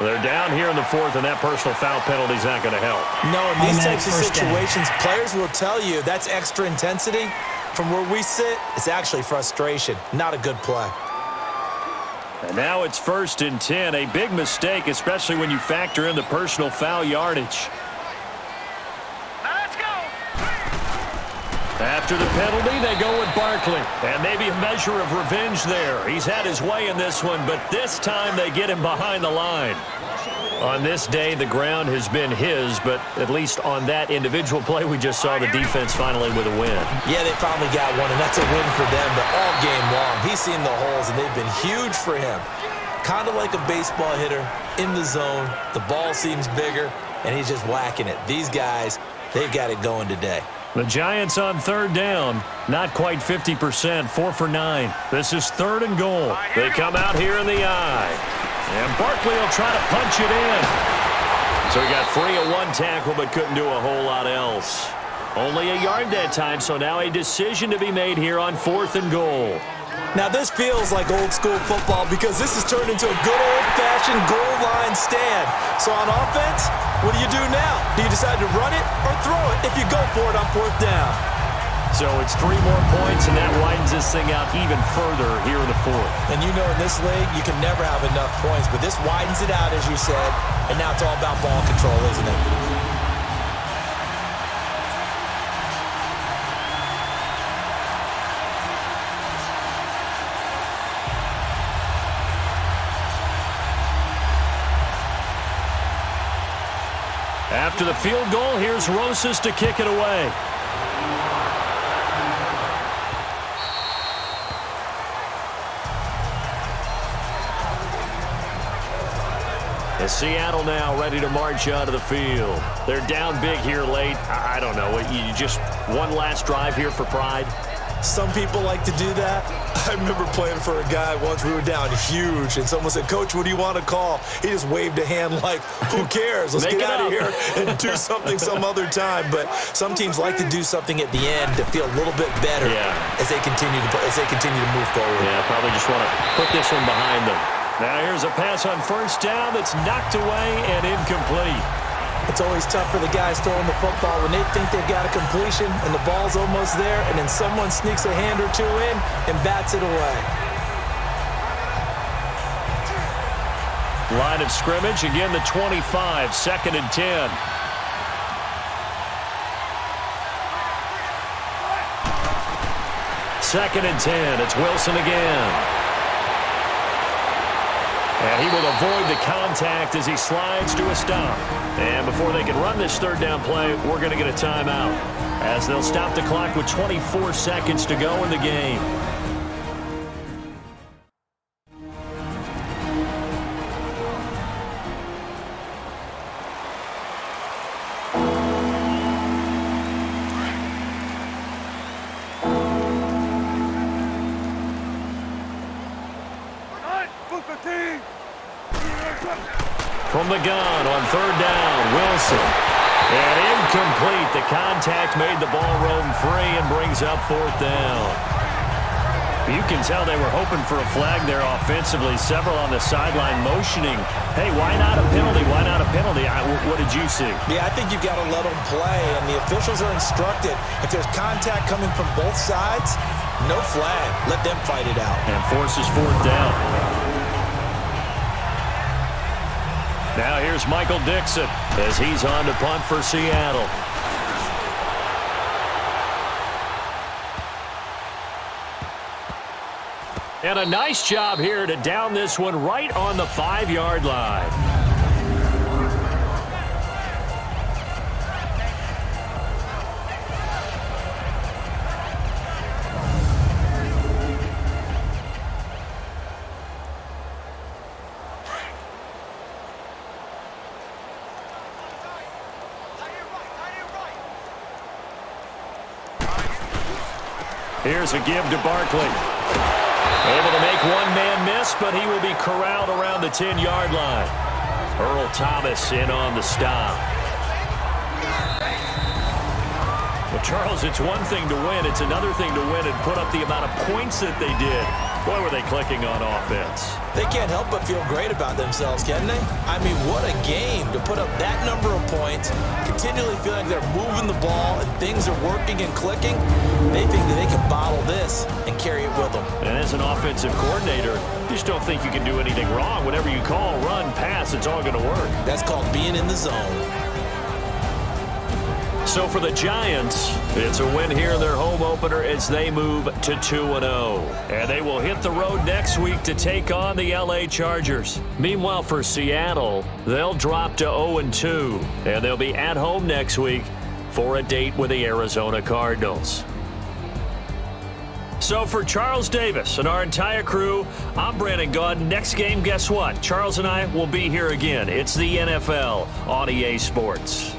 They're down here in the 4th, and that personal foul penalty is not going to help. No, in these types of situations, players will tell you that's extra intensity. From where we sit, it's actually frustration. Not a good play. And now it's 1st and 10. A big mistake, especially when you factor in the personal foul yardage. After the penalty, they go with Barkley. And maybe a measure of revenge there. He's had his way in this one, but this time they get him behind the line. On this day, the ground has been his, but at least on that individual play, we just saw the defense finally with a win. Yeah, they finally got one, and that's a win for them, but all game long, he's seen the holes, and they've been huge for him. Kind of like a baseball hitter in the zone. The ball seems bigger, and he's just whacking it. These guys, they've got it going today. The Giants on 3rd down, not quite 50%, 4 for 9. This is 3rd and goal. They come out here in the eye. And Barkley will try to punch it in. So he got free of one tackle but couldn't do a whole lot else. Only a yard that time, so now a decision to be made here on 4th and goal. Now this feels like old school football because this has turned into a good old-fashioned goal line stand. So on offense, what do you do now? Do you decide to run it or throw it if you go for it on 4th down? So it's 3 more points, and that widens this thing out even further here in the 4th. And you know in this league, you can never have enough points, but this widens it out, as you said, and now it's all about ball control, isn't it? After the field goal, here's Rosas to kick it away. And Seattle now ready to march out of the field. They're down big here late. I don't know. You just one last drive here for pride? Some people like to do that. I remember playing for a guy once. We were down huge, and someone said, "Coach, what do you want to call?" He just waved a hand like, "Who cares? Let's get out of here and do something some other time." But some teams like to do something at the end to feel a little bit better as they continue to move forward. Yeah, probably just want to put this one behind them. Now here's a pass on 1st down that's knocked away and incomplete. It's always tough for the guys throwing the football when they think they've got a completion and the ball's almost there, and then someone sneaks a hand or two in and bats it away. Line of scrimmage, again the 25, 2nd and 10. Second and 10, it's Wilson again. And he will avoid the contact as he slides to a stop. And before they can run this 3rd down play, we're going to get a timeout as they'll stop the clock with 24 seconds to go in the game. From the gun on third down, Wilson. And incomplete. The contact made the ball roam free and brings up fourth down. You can tell they were hoping for a flag there offensively. Several on the sideline motioning, hey, why not a penalty? Why not a penalty? What did you see? Yeah, I think you've got to let them play, and the officials are instructed. If there's contact coming from both sides, no flag. Let them fight it out. And forces fourth down. Now here's Michael Dixon as he's on to punt for Seattle. And a nice job here to down this one right on the 5-yard line. Here's a give to Barkley. Able to make one man miss, but he will be corralled around the 10-yard line. Earl Thomas in on the stop. Well, Charles, it's one thing to win. It's another thing to win and put up the amount of points that they did. Boy, were they clicking on offense. They can't help but feel great about themselves, can they? I mean, what a game to put up that number of points, continually feeling like they're moving the ball and things are working and clicking. They think that they can bottle this and carry it with them. And as an offensive coordinator, you just don't think you can do anything wrong. Whatever you call, run, pass, it's all going to work. That's called being in the zone. So for the Giants, it's a win here in their home opener as they move to 2-0. And they will hit the road next week to take on the LA Chargers. Meanwhile, for Seattle, they'll drop to 0-2. And they'll be at home next week for a date with the Arizona Cardinals. So for Charles Davis and our entire crew, I'm Brandon Gaudin. Next game, guess what? Charles and I will be here again. It's the NFL on EA Sports.